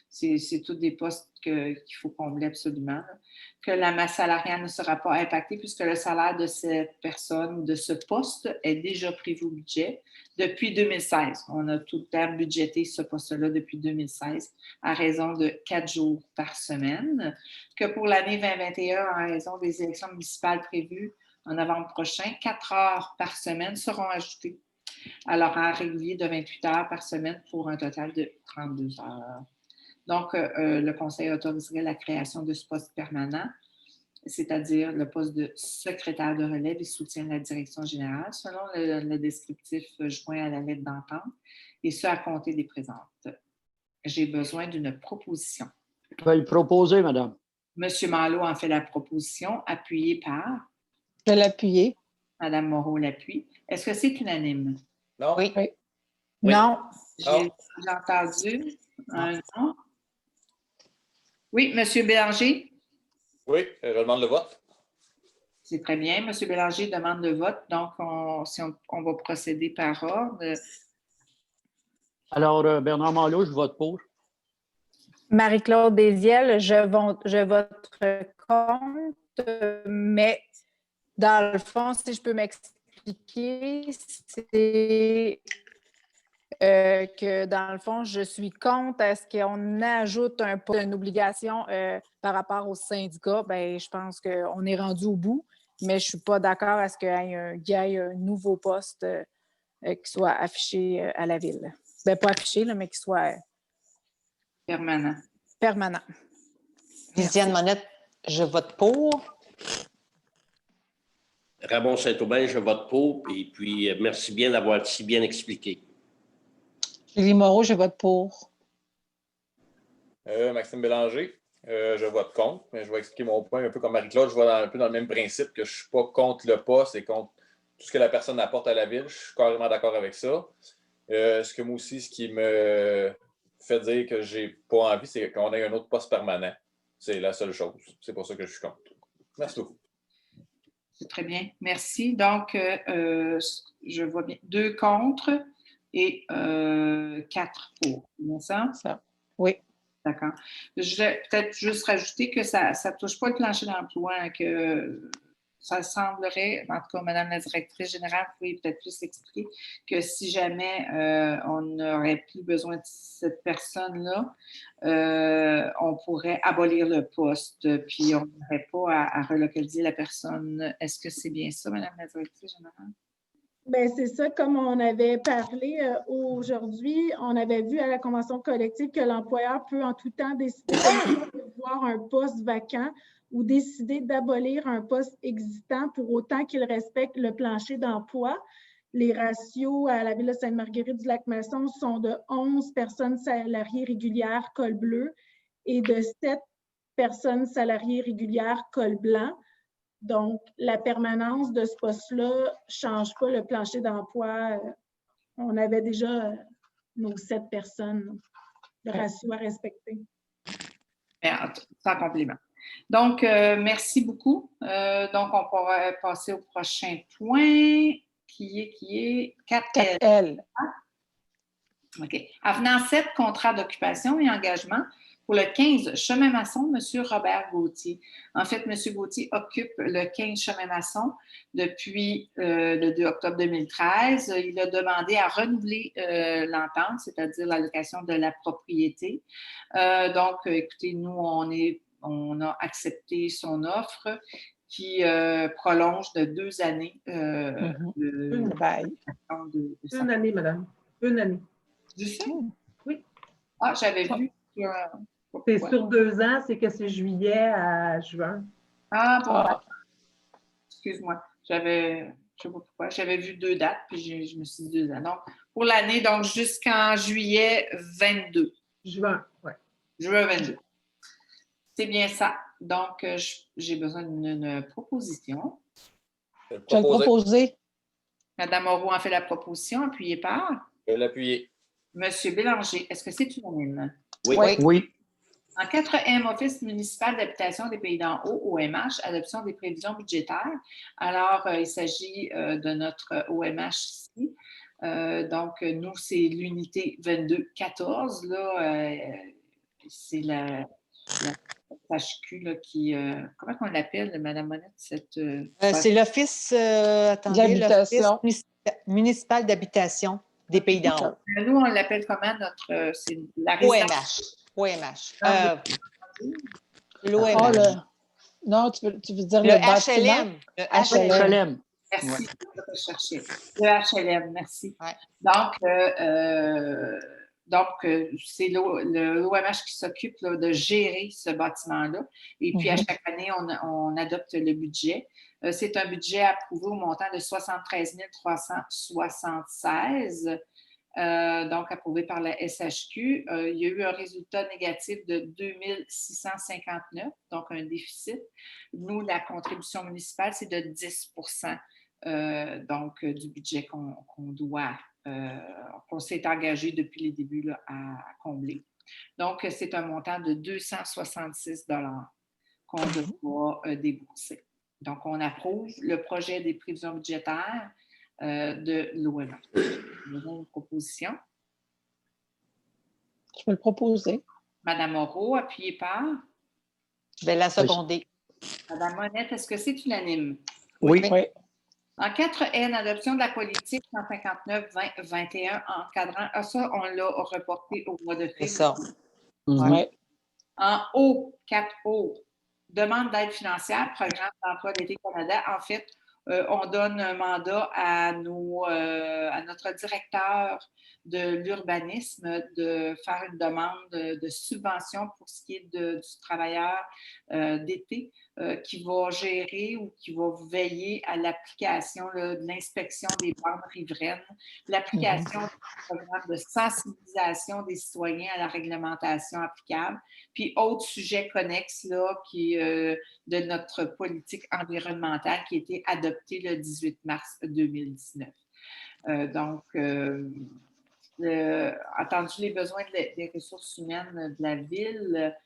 c'est tous des postes qu'il faut combler absolument. Là. Que la masse salariale ne sera pas impactée puisque le salaire de cette personne ou de ce poste est déjà prévu au budget depuis 2016. On a tout le temps budgété ce poste-là depuis 2016 à raison de 4 jours par semaine. Que pour l'année 2021, en raison des élections municipales prévues en novembre prochain, 4 heures par semaine seront ajoutées à l'horaire régulier de 28 heures par semaine pour un total de 32 heures. Donc, le Conseil autoriserait la création de ce poste permanent, c'est-à-dire le poste de secrétaire de relève et soutien de la direction générale, selon le descriptif joint à la lettre d'entente, et ce à compter des présentes. J'ai besoin d'une proposition. Je vais le proposer, madame. Monsieur Malo en fait la proposition, appuyée par... Je vais l'appuyer. Madame Moreau l'appuie. Est-ce que c'est unanime? Non? Oui. Oui. Non. J'ai entendu un non. Oui, Monsieur Bélanger? Oui, je demande le vote. C'est très bien. Monsieur Bélanger demande le vote. Donc, on va procéder par ordre. Alors, Bernard Malo, je vote pour. Marie-Claude Desiel, je vote contre, mais dans le fond, si je peux m'expliquer, c'est que dans le fond, je suis contre à ce qu'on ajoute une obligation par rapport au syndicat. Bien, je pense qu'on est rendu au bout, mais je ne suis pas d'accord à ce qu'il y ait un nouveau poste qui soit affiché à la Ville. Bien, pas affiché, là, mais qui soit Permanent. permanent. Lisiane Monette, je vote pour. Ramon Saint-Aubin, je vote pour. Et puis, merci bien d'avoir si bien expliqué. Julie Moreau, je vote pour. Maxime Bélanger, je vote contre, mais je vais expliquer mon point un peu comme Marie-Claude. Je vais un peu dans le même principe que je ne suis pas contre le poste et contre tout ce que la personne apporte à la Ville. Je suis carrément d'accord avec ça. Ce qui me fait dire que je n'ai pas envie, c'est qu'on ait un autre poste permanent. C'est la seule chose. C'est pour ça que je suis contre. Merci beaucoup. C'est très bien. Merci. Donc, je vois bien 2 contre et 4 pour. C'est bien ça? Ça. Oui. D'accord. Je vais peut-être juste rajouter que ça ne touche pas le plancher d'emploi, hein, que ça semblerait, en tout cas, Madame la directrice générale, vous pouvez peut-être plus expliquer que si jamais on n'aurait plus besoin de cette personne-là, on pourrait abolir le poste, puis on n'aurait pas à relocaliser la personne. Est-ce que c'est bien ça, Madame la directrice générale? Bien, c'est ça, comme on avait parlé aujourd'hui, on avait vu à la convention collective que l'employeur peut en tout temps décider de voir un poste vacant ou décider d'abolir un poste existant pour autant qu'il respecte le plancher d'emploi. Les ratios à la Ville de Sainte-Marguerite-du-Lac-Masson sont de 11 personnes salariées régulières col bleu et de 7 personnes salariées régulières col blanc. Donc, la permanence de ce poste-là ne change pas le plancher d'emploi. On avait déjà nos 7 personnes, le ratio à respecter. Sans compliment. Donc, merci beaucoup. Donc, on pourra passer au prochain point, qui est 4L. 4L. OK. Avenant 7, contrat d'occupation et engagement. Pour le 15 Chemin Masson, M. Robert Gauthier. En fait, M. Gauthier occupe le 15 Chemin Masson depuis le 2 octobre 2013. Il a demandé à renouveler l'entente, c'est-à-dire l'allocation de la propriété. Donc, écoutez, nous, on a accepté son offre qui prolonge de 2 années. Une année, madame. Une année. Du sais? Oui. Ah, j'avais vu. C'est sur 2 ans, c'est que c'est juillet à juin. Ah, bon. Excuse-moi. Je sais pas pourquoi. J'avais vu 2 dates, puis je me suis dit 2 ans. Donc, pour l'année, donc jusqu'en juillet 22. Juin, oui. Juin 22. C'est bien ça. Donc, j'ai besoin d'une proposition. Je vais le proposer. Madame Moreau en fait la proposition, appuyée par? Je vais l'appuyer. Monsieur Bélanger, est-ce que c'est unanime? Oui. Oui. En 4M, Office municipal d'habitation des Pays d'en Haut, OMH, adoption des prévisions budgétaires. Alors, il s'agit de notre OMH ici. Donc, nous, c'est l'unité 2214. Là, c'est la HQ là, qui... comment on l'appelle, Mme Monette? C'est l'Office L'habitation. municipal d'habitation des Pays d'en Haut. Nous, on l'appelle comment? C'est la résidence. OMH. L'OMH. Non, tu veux dire le bâtiment? Le HLM. Merci de chercher. Le HLM, merci. Ouais. Donc, c'est l'OMH qui s'occupe de gérer ce bâtiment-là. Et puis, à chaque année, on adopte le budget. C'est un budget approuvé au montant de 73 376, donc approuvé par la SHQ. Il y a eu un résultat négatif de 2 659, donc un déficit. Nous, la contribution municipale, c'est de 10 donc du budget qu'on s'est engagé depuis les débuts là, à combler. Donc, c'est un montant de 266 qu'on devra débourser. Donc, on approuve le projet des prévisions budgétaires de l'OMH. Vous avez une proposition? Je vais le proposer. Madame Moreau, appuyée par? Je vais la seconder. Madame Monette, est-ce que c'est unanime? Oui. En 4N, adoption de la politique 159-2021 encadrant. Ah, ça, on l'a reporté au mois de février. C'est ça. Oui. En haut, 4O, demande d'aide financière, programme d'emploi d'été Canada. En fait, on donne un mandat à notre directeur de l'urbanisme de faire une demande de subvention pour ce qui est du travailleur d'été qui va gérer ou qui va veiller à l'application de l'inspection des bandes riveraines, l'application du programme de sensibilisation des citoyens à la réglementation applicable, puis autres sujets connexes là, de notre politique environnementale qui a été adoptée le 18 mars 2019. Entendu les besoins des ressources humaines de la Ville,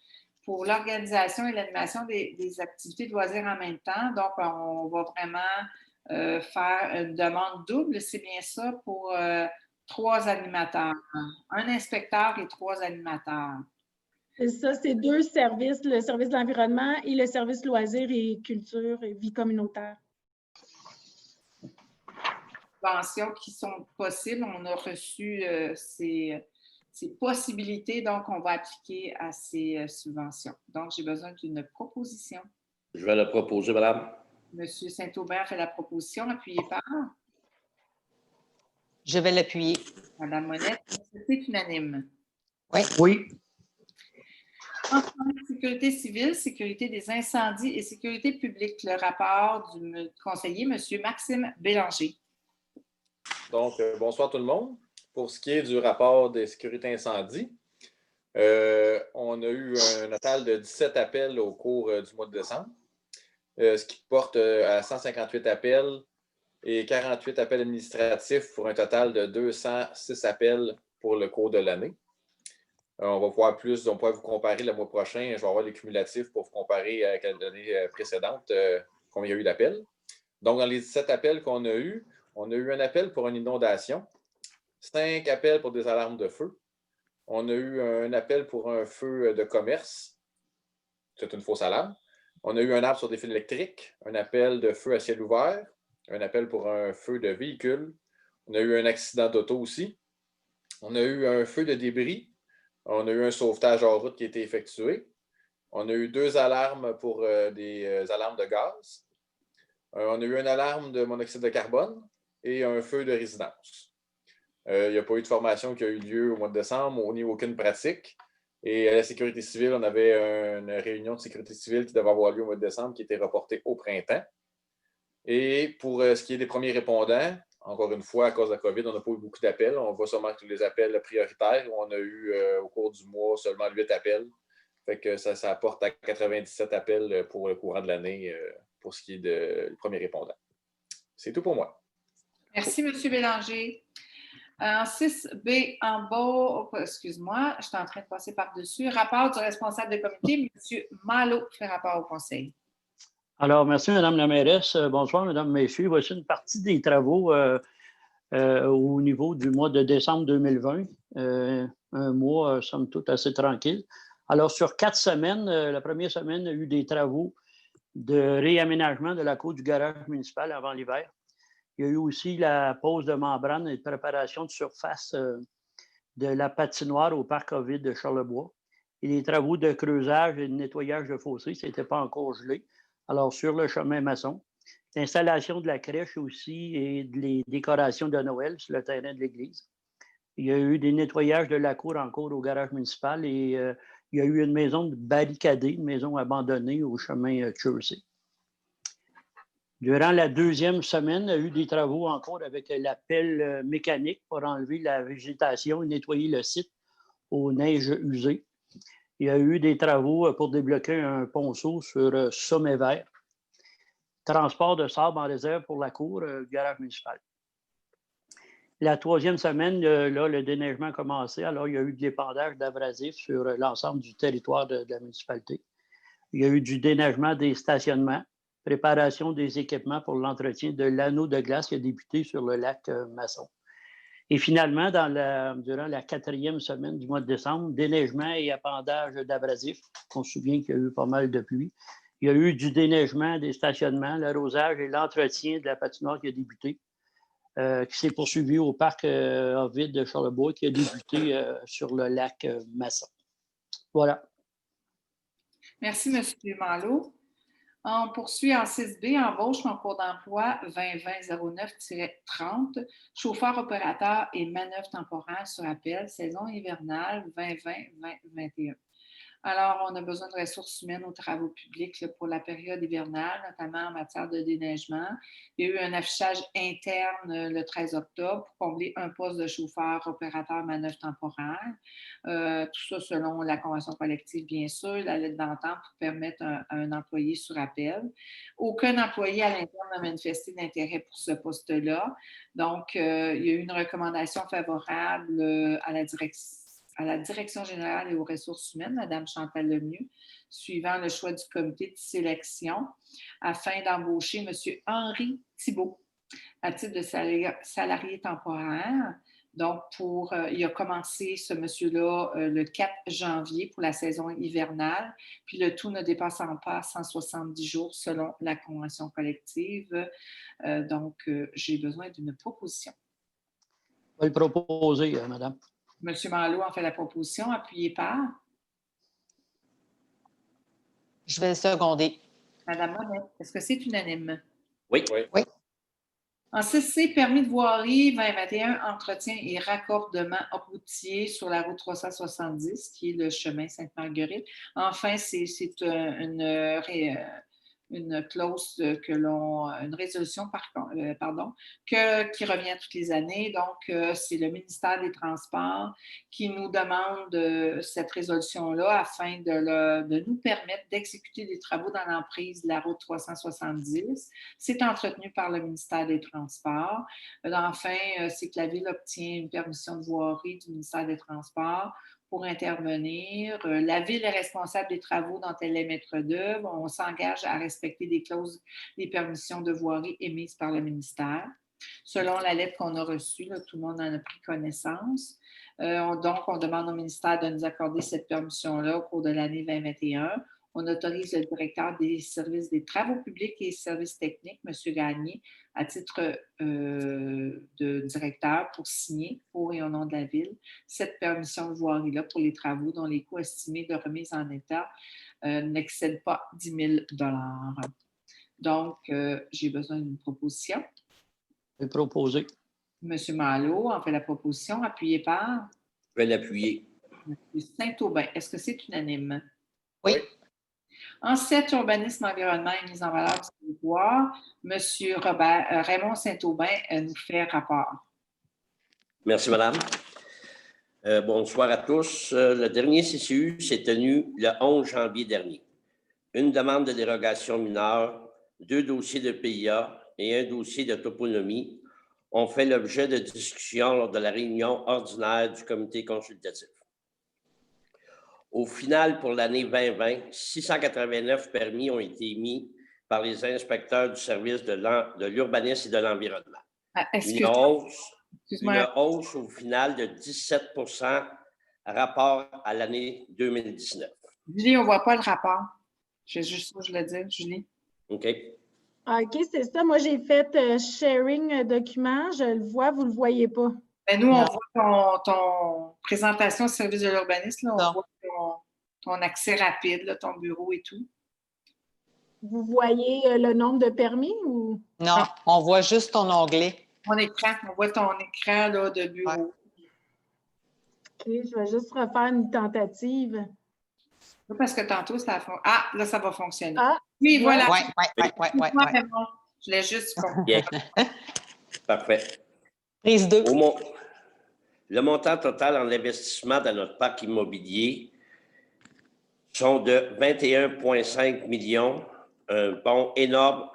pour l'organisation et l'animation des activités de loisirs en même temps. Donc, on va vraiment faire une demande double, c'est bien ça, pour 3 animateurs. Un inspecteur et 3 animateurs. C'est ça, c'est 2 services, le service de l'environnement et le service loisirs et culture et vie communautaire. Subventions qui sont possibles. On a reçu ces possibilités, donc on va appliquer à ces subventions. Donc, j'ai besoin d'une proposition. Je vais la proposer, madame. Monsieur Saint-Aubert fait la proposition, appuyée par? Je vais l'appuyer. Madame Monette, c'est unanime. Oui. Enfin, sécurité civile, sécurité des incendies et sécurité publique, le rapport du conseiller, M. Maxime Bélanger. Donc, bonsoir tout le monde. Pour ce qui est du rapport des sécurités incendie, on a eu un total de 17 appels au cours du mois de décembre, ce qui porte à 158 appels et 48 appels administratifs pour un total de 206 appels pour le cours de l'année. On va voir plus, on pourra vous comparer le mois prochain. Je vais avoir les cumulatifs pour vous comparer avec l'année précédente, combien il y a eu d'appels. Donc, dans les 17 appels qu'on a eus, on a eu un appel pour une inondation, 5 appels pour des alarmes de feu. On a eu un appel pour un feu de commerce. C'est une fausse alarme. On a eu un arbre sur des fils électriques, un appel de feu à ciel ouvert, un appel pour un feu de véhicule. On a eu un accident d'auto aussi. On a eu un feu de débris. On a eu un sauvetage en route qui a été effectué. On a eu 2 alarmes pour des alarmes de gaz. On a eu une alarme de monoxyde de carbone et un feu de résidence. Il n'y a pas eu de formation qui a eu lieu au mois de décembre, ni aucune pratique. Et à la sécurité civile, on avait une réunion de sécurité civile qui devait avoir lieu au mois de décembre, qui était reportée au printemps. Et pour ce qui est des premiers répondants, encore une fois, à cause de la COVID, on n'a pas eu beaucoup d'appels. On voit sûrement tous les appels prioritaires. On a eu au cours du mois seulement 8 appels. Fait que ça apporte à 97 appels pour le courant de l'année pour ce qui est des premiers répondants. C'est tout pour moi. Merci, M. Bélanger. En 6B, en bas, excuse-moi, je suis en train de passer par-dessus. Rapport du responsable de comité, M. Malo fait rapport au conseil. Alors, merci, Mme la mairesse. Bonsoir, Mesdames, Messieurs. Voici une partie des travaux au niveau du mois de décembre 2020. Un mois, somme toute, assez tranquille. Alors, sur 4 semaines, la première semaine, il y a eu des travaux de réaménagement de la cour du garage municipal avant l'hiver. Il y a eu aussi la pose de membrane et de préparation de surface de la patinoire au parc Ovid de Charlebois. Et les travaux de creusage et de nettoyage de fossés, ça n'était pas encore gelé. Alors, sur le chemin maçon, l'installation de la crèche aussi et les décorations de Noël sur le terrain de l'église. Il y a eu des nettoyages de la cour en cours au garage municipal et il y a eu une maison barricadée, une maison abandonnée au chemin Chersey. Durant la 2e semaine, il y a eu des travaux en cours avec la pelle mécanique pour enlever la végétation et nettoyer le site aux neiges usées. Il y a eu des travaux pour débloquer un ponceau sur Sommet Vert. Transport de sable en réserve pour la cour du garage municipal. La 3e semaine, là, le déneigement a commencé. Alors, il y a eu de l'épandage d'abrasifs sur l'ensemble du territoire de la municipalité. Il y a eu du déneigement des stationnements, préparation des équipements pour l'entretien de l'anneau de glace qui a débuté sur le lac Masson. Et finalement, durant la 4e semaine du mois de décembre, déneigement et appendage d'abrasifs. On se souvient qu'il y a eu pas mal de pluie. Il y a eu du déneigement des stationnements, l'arrosage et l'entretien de la patinoire qui a débuté, qui s'est poursuivi au parc Ovid de Charlebois, qui a débuté sur le lac Masson. Voilà. Merci, M. Malo. On poursuit en 6B, embauche en cours d'emploi 2020-09-30, chauffeur opérateur et manœuvre temporaire sur appel, saison hivernale 2020-2021. Alors, on a besoin de ressources humaines aux travaux publics là, pour la période hivernale, notamment en matière de déneigement. Il y a eu un affichage interne le 13 octobre pour combler un poste de chauffeur opérateur manœuvre temporaire. Tout ça selon la convention collective, bien sûr, la lettre d'entente pour permettre un employé sur appel. Aucun employé à l'interne n'a manifesté d'intérêt pour ce poste-là. Donc, il y a eu une recommandation favorable à la Direction générale et aux ressources humaines, Mme Chantal Lemieux, suivant le choix du comité de sélection, afin d'embaucher M. Henri Thibault à titre de salarié temporaire. Donc, il a commencé ce monsieur-là le 4 janvier pour la saison hivernale, puis le tout ne dépassant pas 170 jours selon la convention collective. Donc, j'ai besoin d'une proposition. On va le proposer, madame. M. Malo en fait la proposition, appuyée par? Je vais le seconder. Mme Monette, est-ce que c'est unanime? Oui. Oui. En 6C, permis de voirie 2021, entretien et raccordement routier sur la route 370, qui est le chemin Sainte-Marguerite. Enfin, c'est une clause une résolution, qui revient toutes les années. Donc, c'est le ministère des Transports qui nous demande cette résolution-là afin de nous permettre d'exécuter des travaux dans l'emprise de la route 370. C'est entretenu par le ministère des Transports. Enfin, c'est que la Ville obtient une permission de voirie du ministère des Transports pour intervenir. La Ville est responsable des travaux dont elle est maître d'œuvre. On s'engage à respecter des clauses des permissions de voirie émises par le ministère. Selon la lettre qu'on a reçue, là, tout le monde en a pris connaissance. Donc, on demande au ministère de nous accorder cette permission-là au cours de l'année 2021. On autorise le directeur des services des travaux publics et services techniques, M. Gagné, à titre de directeur pour signer pour et au nom de la Ville cette permission de voirie-là pour les travaux dont les coûts estimés de remise en état n'excèdent pas 10 000 $. Donc, j'ai besoin d'une proposition. Je vais proposer. M. Malo en fait la proposition, appuyée par Je vais l'appuyer. M. Saint-Aubin. Est-ce que c'est unanime? Oui. En 7, urbanisme, environnement et mise en valeur du territoire, M. Raymond Saint-Aubin nous fait rapport. Merci, madame. Bonsoir à tous. Le dernier CCU s'est tenu le 11 janvier dernier. Une demande de dérogation mineure, 2 dossiers de PIA et un dossier de toponymie ont fait l'objet de discussions lors de la réunion ordinaire du comité consultatif. Au final, pour l'année 2020, 689 permis ont été émis par les inspecteurs du service de l'urbanisme et de l'environnement. Une hausse au final de 17 rapport à l'année 2019. Julie, on ne voit pas le rapport. C'est juste ça que je voulais dire, Julie. OK. OK, c'est ça. Moi, j'ai fait sharing document. Je le vois, vous ne le voyez pas. Ben, nous, on voit ton présentation au service de l'urbanisme. On voit ton accès rapide, là, ton bureau et tout. Vous voyez le nombre de permis ou? Non, on voit juste ton onglet. Mon écran, on voit ton écran là, de bureau. OK, je vais juste refaire une tentative. Parce que tantôt, ça a fonctionné. Ah, là, ça va fonctionner. Ah, oui, voilà. Oui. Je l'ai juste Bien. Parfait. Prise 2. Le montant total en investissement dans notre parc immobilier sont de 21,5 millions, un bond énorme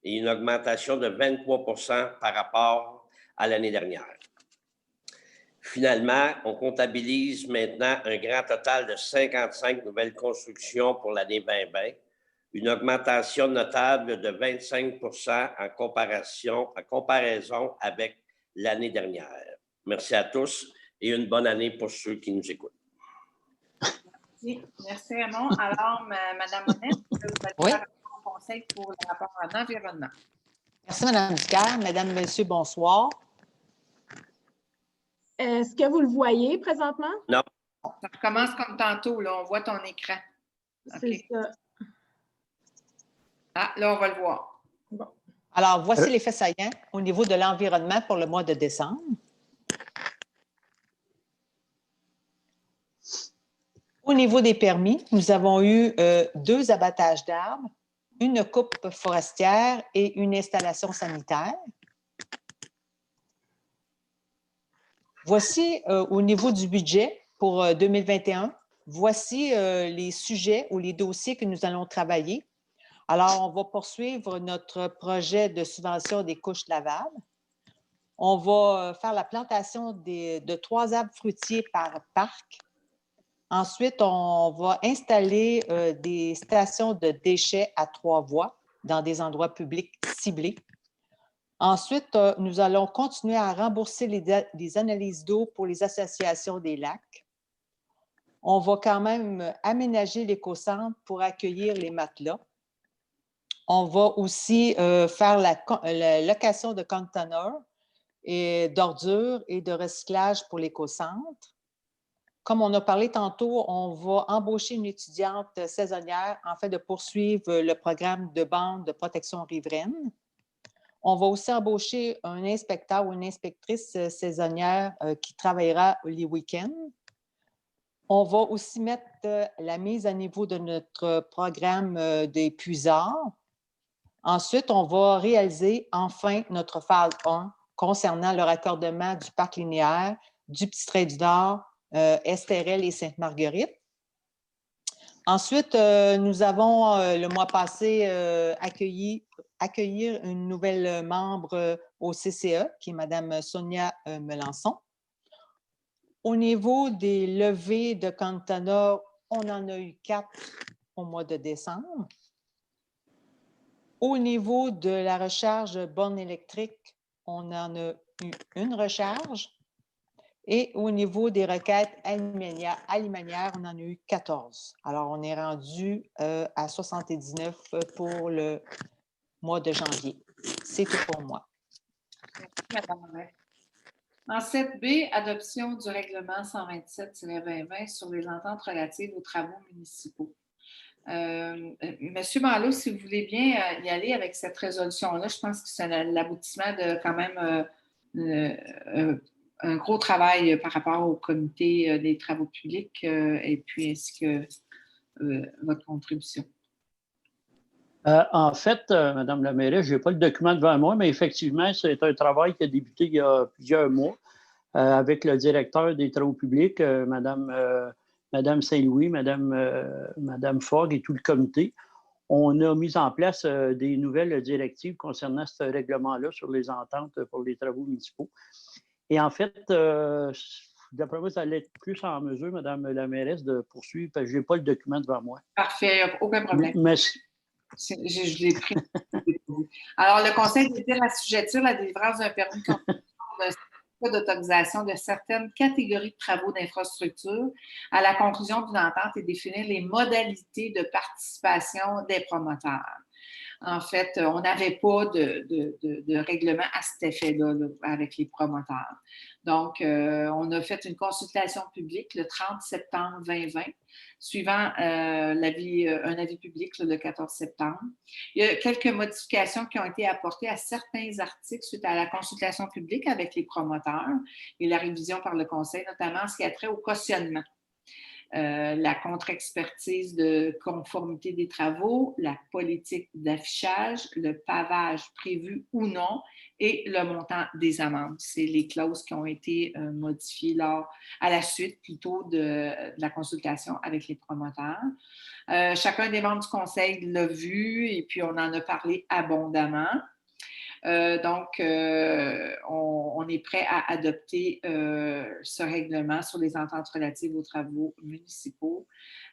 et une augmentation de 23 % par rapport à l'année dernière. Finalement, on comptabilise maintenant un grand total de 55 nouvelles constructions pour l'année 2020, une augmentation notable de 25 % en comparaison avec l'année dernière. Merci à tous et une bonne année pour ceux qui nous écoutent. Merci Raymond. Alors, Mme Monette, vous allez faire un conseil pour le rapport en environnement. Merci, Mme Ducaire. Mesdames, Messieurs, bonsoir. Est-ce que vous le voyez présentement? Non. Ça recommence comme tantôt, là. On voit ton écran. C'est ça. Ah, là, on va le voir. Bon. Alors, voici les faits saillants au niveau de l'environnement pour le mois de décembre. Au niveau des permis, nous avons eu 2 abattages d'arbres, une coupe forestière et une installation sanitaire. Voici au niveau du budget pour 2021, voici les sujets ou les dossiers que nous allons travailler. Alors, on va poursuivre notre projet de subvention des couches lavables. On va faire la plantation de 3 arbres fruitiers par parc. Ensuite, on va installer des stations de déchets à 3 voies dans des endroits publics ciblés. Ensuite, nous allons continuer à rembourser les analyses d'eau pour les associations des lacs. On va quand même aménager l'écocentre pour accueillir les matelas. On va aussi faire la location de conteneurs et d'ordures et de recyclage pour l'écocentre. Comme on a parlé tantôt, on va embaucher une étudiante saisonnière en fait de poursuivre le programme de bande de protection riveraine. On va aussi embaucher un inspecteur ou une inspectrice saisonnière qui travaillera les week-ends. On va aussi mettre la mise à niveau de notre programme des puisards. Ensuite, on va réaliser enfin notre phase 1 concernant le raccordement du parc linéaire du Petit-Trait-du-Nord, Estérel et Sainte-Marguerite. Ensuite, nous avons le mois passé accueillir une nouvelle membre au CCE, qui est Mme Sonia Melançon. Au niveau des levées de Cantana, on en a eu 4 au mois de décembre. Au niveau de la recharge borne électrique, on en a eu une recharge. Et au niveau des requêtes alimentaires, on en a eu 14. Alors, on est rendu à 79 pour le mois de janvier. C'est tout pour moi. Merci, Mme. En 7B, adoption du règlement 127-2020 sur les ententes relatives aux travaux municipaux. Monsieur Malo, si vous voulez bien y aller avec cette résolution-là, je pense que c'est l'aboutissement de quand même un gros travail par rapport au comité des travaux publics et puis ainsi que votre contribution. En fait, Madame la mairesse, je n'ai pas le document devant moi, mais effectivement, c'est un travail qui a débuté il y a plusieurs mois avec le directeur des travaux publics, Madame Saint-Louis, Madame Fogg et tout le comité. On a mis en place des nouvelles directives concernant ce règlement-là sur les ententes pour les travaux municipaux. Et en fait, d'après moi, ça allait être plus en mesure, Madame la mairesse, de poursuivre, parce que je n'ai pas le document devant moi. Parfait, aucun problème. Merci. Je l'ai pris. Alors, le Conseil désire assujettir la délivrance d'un permis d'autorisation de certaines catégories de travaux d'infrastructure à la conclusion d'une entente et définir les modalités de participation des promoteurs. En fait, on n'avait pas de règlement à cet effet-là avec les promoteurs. Donc, on a fait une consultation publique le 30 septembre 2020, suivant un avis public le 14 septembre. Il y a quelques modifications qui ont été apportées à certains articles suite à la consultation publique avec les promoteurs et la révision par le Conseil, notamment ce qui a trait au cautionnement. La contre-expertise de conformité des travaux, la politique d'affichage, le pavage prévu ou non et le montant des amendes. C'est les clauses qui ont été modifiées à la suite plutôt de la consultation avec les promoteurs. Chacun des membres du Conseil l'a vu et puis on en a parlé abondamment. Donc, on est prêt à adopter ce règlement sur les ententes relatives aux travaux municipaux.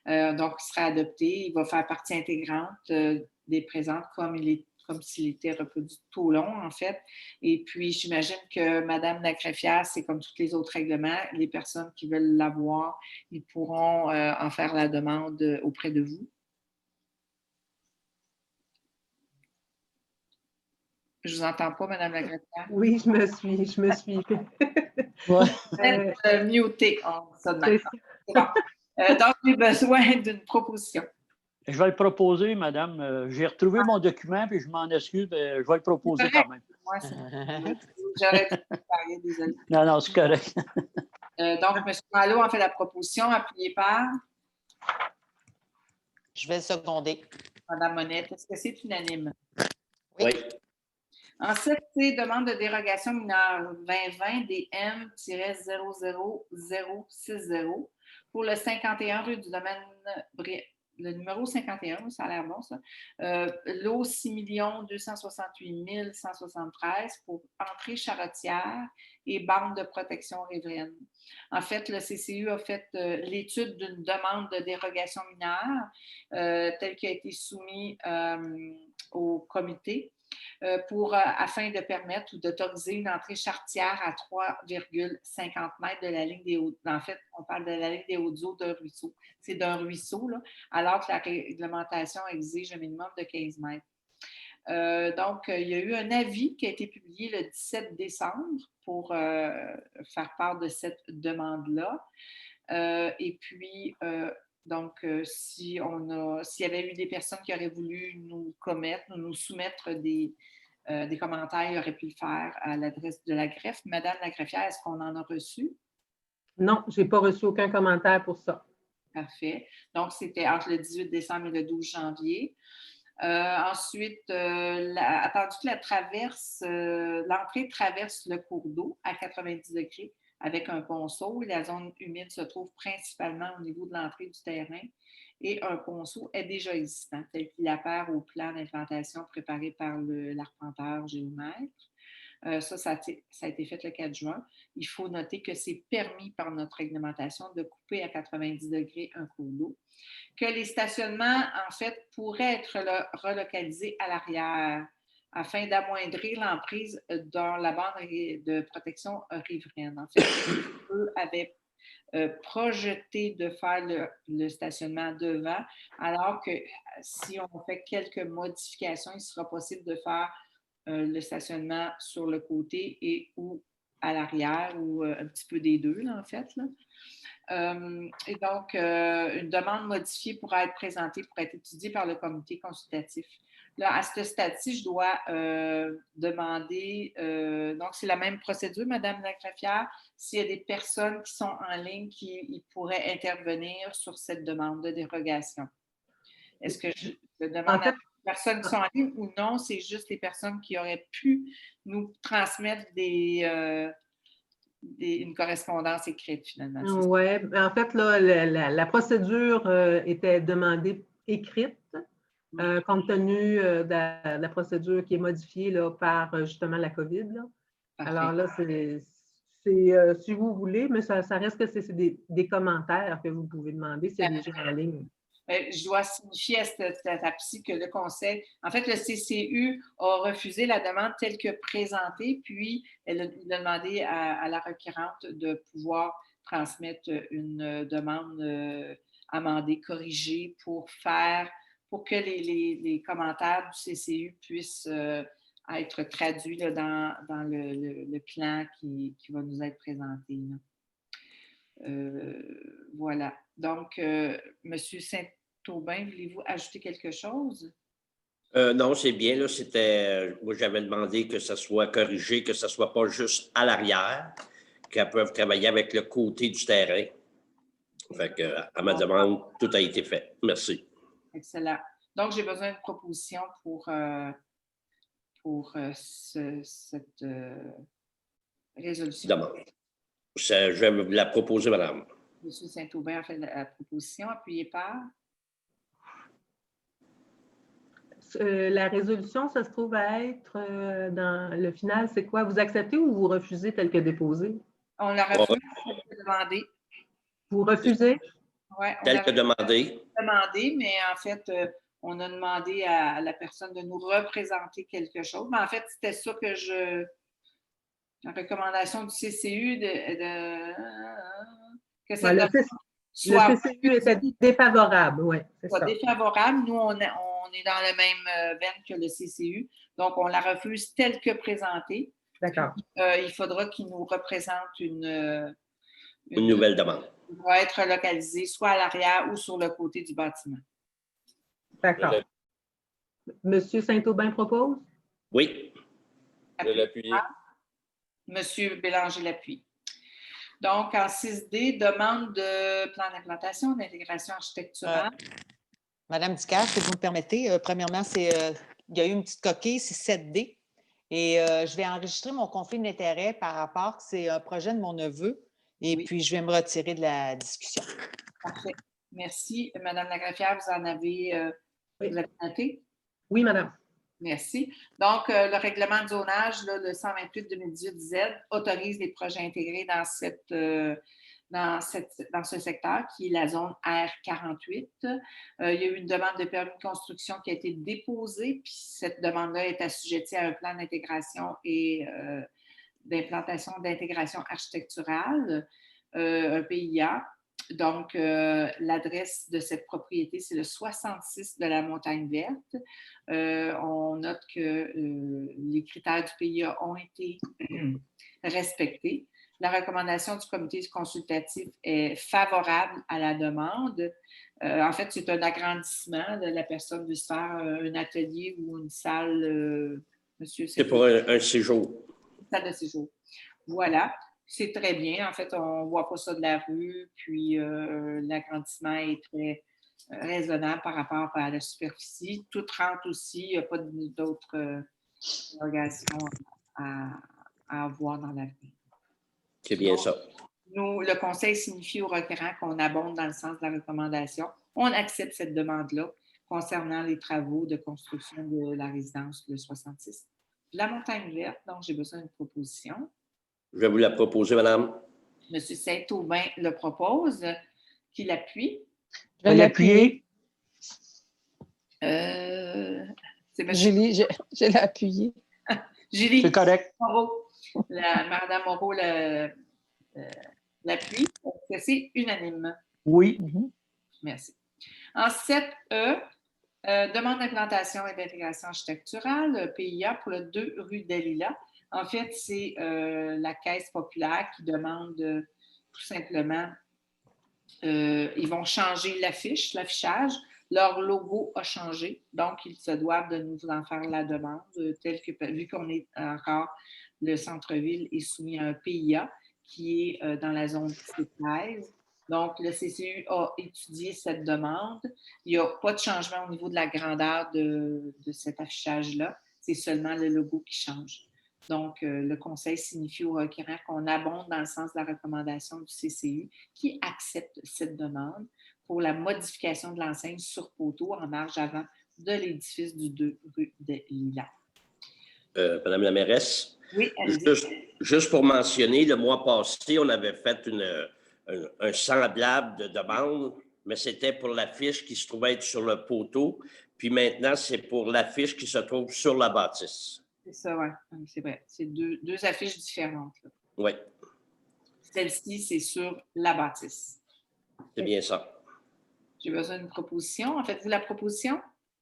Donc, il sera adopté. Il va faire partie intégrante des présentes comme s'il était reproduit tout au long, en fait. Et puis, j'imagine que Mme la greffière, c'est comme tous les autres règlements. Les personnes qui veulent l'avoir, ils pourront en faire la demande auprès de vous. Je ne vous entends pas, Mme la greffière. Oui, je me suis. Muté. Donc, j'ai besoin d'une proposition. Je vais le proposer, Madame. J'ai retrouvé mon document, puis je m'en excuse, mais je vais le proposer quand même. Moi, j'aurais dû parler, désolé. Non, c'est correct. Donc, M. Malo en fait la proposition, appuyée par Je vais le seconder. Mme Monette. Est-ce que c'est unanime? Oui. En 7C, demande de dérogation mineure 2020 des M-00060 pour le 51 rue du domaine le numéro 51, ça a l'air bon, ça. Lot 6 268 173 pour entrée charretière et bande de protection riveraine. En fait, le CCU a fait l'étude d'une demande de dérogation mineure telle qui a été soumise au comité afin de permettre ou d'autoriser une entrée charretière à 3,50 mètres de la ligne des eaux. En fait, on parle de la ligne des eaux d'eau d'un ruisseau. C'est d'un ruisseau, là, alors que la réglementation exige un minimum de 15 mètres. Donc, il y a eu un avis qui a été publié le 17 décembre pour faire part de cette demande-là. Et puis, donc, s'il y avait eu des personnes qui auraient voulu nous soumettre des commentaires, ils auraient pu le faire à l'adresse de la greffe. Madame la greffière, est-ce qu'on en a reçu? Non, je n'ai pas reçu aucun commentaire pour ça. Parfait. Donc, c'était entre le 18 décembre et le 12 janvier. Ensuite, attendu que l'entrée traverse le cours d'eau à 90 degrés avec un ponceau. La zone humide se trouve principalement au niveau de l'entrée du terrain et un ponceau est déjà existant, tel qu'il apparaît au plan d'implantation préparé par l'arpenteur géomètre. Ça a été fait le 4 juin. Il faut noter que c'est permis par notre réglementation de couper à 90 degrés un cours d'eau, que les stationnements, en fait, pourraient être relocalisés à l'arrière afin d'amoindrir l'emprise dans la bande de protection riveraine. En fait, eux avaient projeté de faire le stationnement devant, alors que si on fait quelques modifications, il sera possible de faire le stationnement sur le côté et ou à l'arrière, ou un petit peu des deux, là, en fait. Là. Et donc, une demande modifiée pourra être présentée pour être étudiée par le comité consultatif. Là, à ce stade-ci, je dois demander, donc c'est la même procédure, Madame la greffière, s'il y a des personnes qui sont en ligne qui pourraient intervenir sur cette demande de dérogation. Est-ce que je demande à des personnes qui sont en ligne ou non, c'est juste les personnes qui auraient pu nous transmettre une correspondance écrite, finalement? Oui, en fait, là, la procédure était demandée écrite, compte tenu de la procédure qui est modifiée là, par justement la COVID. Là. Alors là, c'est si vous voulez, mais ça reste que c'est des commentaires que vous pouvez demander s'il y a des gens en ligne. Je dois signifier à cette étape-ci que le Conseil, en fait, le CCU a refusé la demande telle que présentée, puis il a demandé à la requérante de pouvoir transmettre une demande amendée, corrigée pour que les commentaires du CCU puissent être traduits là, dans le plan qui va nous être présenté. Voilà. Donc, M. Saint-Aubin, voulez-vous ajouter quelque chose? Non, c'est bien. Là, moi, j'avais demandé que ça soit corrigé, que ça ne soit pas juste à l'arrière, qu'elles peuvent travailler avec le côté du terrain. Fait que, à ma demande, tout a été fait. Merci. Excellent. Donc, j'ai besoin d'une proposition pour cette résolution. Demande. Je vais vous la proposer, madame. M. Saint-Aubin a fait la proposition, appuyée par? La résolution, ça se trouve à être dans le final, c'est quoi? Vous acceptez ou vous refusez tel que déposé? On l'a refusé, tel que demandé. Vous refusez? Oui, tel que demandé. Demandé, mais en fait, on a demandé à la personne de nous représenter quelque chose. Mais en fait, c'était ça que la recommandation du CCU que ça le CCU était défavorable, oui. Soit défavorable. Nous, on est dans le même veine que le CCU. Donc, on la refuse telle que présentée. D'accord. Il faudra qu'il nous représente une nouvelle demande. Il va être localisée soit à l'arrière ou sur le côté du bâtiment. D'accord. Monsieur Saint-Aubin propose? Oui. Je l'appuie. Monsieur Bélanger l'appuie. Donc, en 6D, demande de plan d'implantation, d'intégration architecturale. Madame Dicard, si vous me permettez, premièrement, il y a eu une petite coquille, c'est 7D. Et je vais enregistrer mon conflit d'intérêt par rapport que c'est un projet de mon neveu. Et puis, je vais me retirer de la discussion. Parfait. Merci. Madame la greffière, vous avez noté? Oui, madame. Merci. Donc, le règlement de zonage, là, le 128-2018Z, autorise les projets intégrés dans ce secteur, qui est la zone R48. Il y a eu une demande de permis de construction qui a été déposée, puis cette demande-là est assujettie à un plan d'intégration et d'implantation d'intégration architecturale, un PIA. Donc, l'adresse de cette propriété, c'est le 66 de la Montagne Verte. On note que les critères du PIA ont été respectés. La recommandation du comité consultatif est favorable à la demande. En fait, c'est un agrandissement. La personne veut se faire un atelier ou une salle. Monsieur, c'est pour un séjour. Une salle de séjour. Voilà. C'est très bien. En fait, on ne voit pas ça de la rue. Puis, l'agrandissement est très, raisonnable par rapport à la superficie. Tout rentre aussi, il n'y a pas d'autres dérogations à avoir dans l'avenir. C'est bien ça. Nous, le conseil signifie au requérant qu'on abonde dans le sens de la recommandation. On accepte cette demande-là concernant les travaux de construction de la résidence le 66. La montagne verte, donc j'ai besoin d'une proposition. Je vais vous la proposer, madame. M. Saint-Aubin le propose. Qui l'appuie? Je vais l'appuyer. C'est M. Julie, je l'ai appuyé. Julie. C'est correct. Moreau. Madame Moreau l'appuie. C'est unanime. Oui. Merci. En 7E, demande d'implantation et d'intégration architecturale, PIA, pour le 2 rue Dalila. En fait, c'est la Caisse populaire qui demande tout simplement, ils vont changer l'affichage. Leur logo a changé, donc ils se doivent de nous en faire la demande, vu qu'on est encore, le centre-ville est soumis à un PIA qui est dans la zone 13. Donc, le CCU a étudié cette demande. Il n'y a pas de changement au niveau de la grandeur de cet affichage-là. C'est seulement le logo qui change. Donc, le conseil signifie au requérant qu'on abonde dans le sens de la recommandation du CCU qui accepte cette demande pour la modification de l'enseigne sur poteau en marge avant de l'édifice du 2 rue des Lilas. Madame la mairesse, oui, juste pour mentionner, le mois passé, on avait fait un semblable de demande, mais c'était pour l'affiche qui se trouvait être sur le poteau. Puis maintenant, c'est pour l'affiche qui se trouve sur la bâtisse. C'est ça, oui. C'est vrai. C'est deux affiches différentes. Oui. Celle-ci, c'est sur la bâtisse. C'est bien ça. J'ai besoin d'une proposition. En faites-vous la proposition?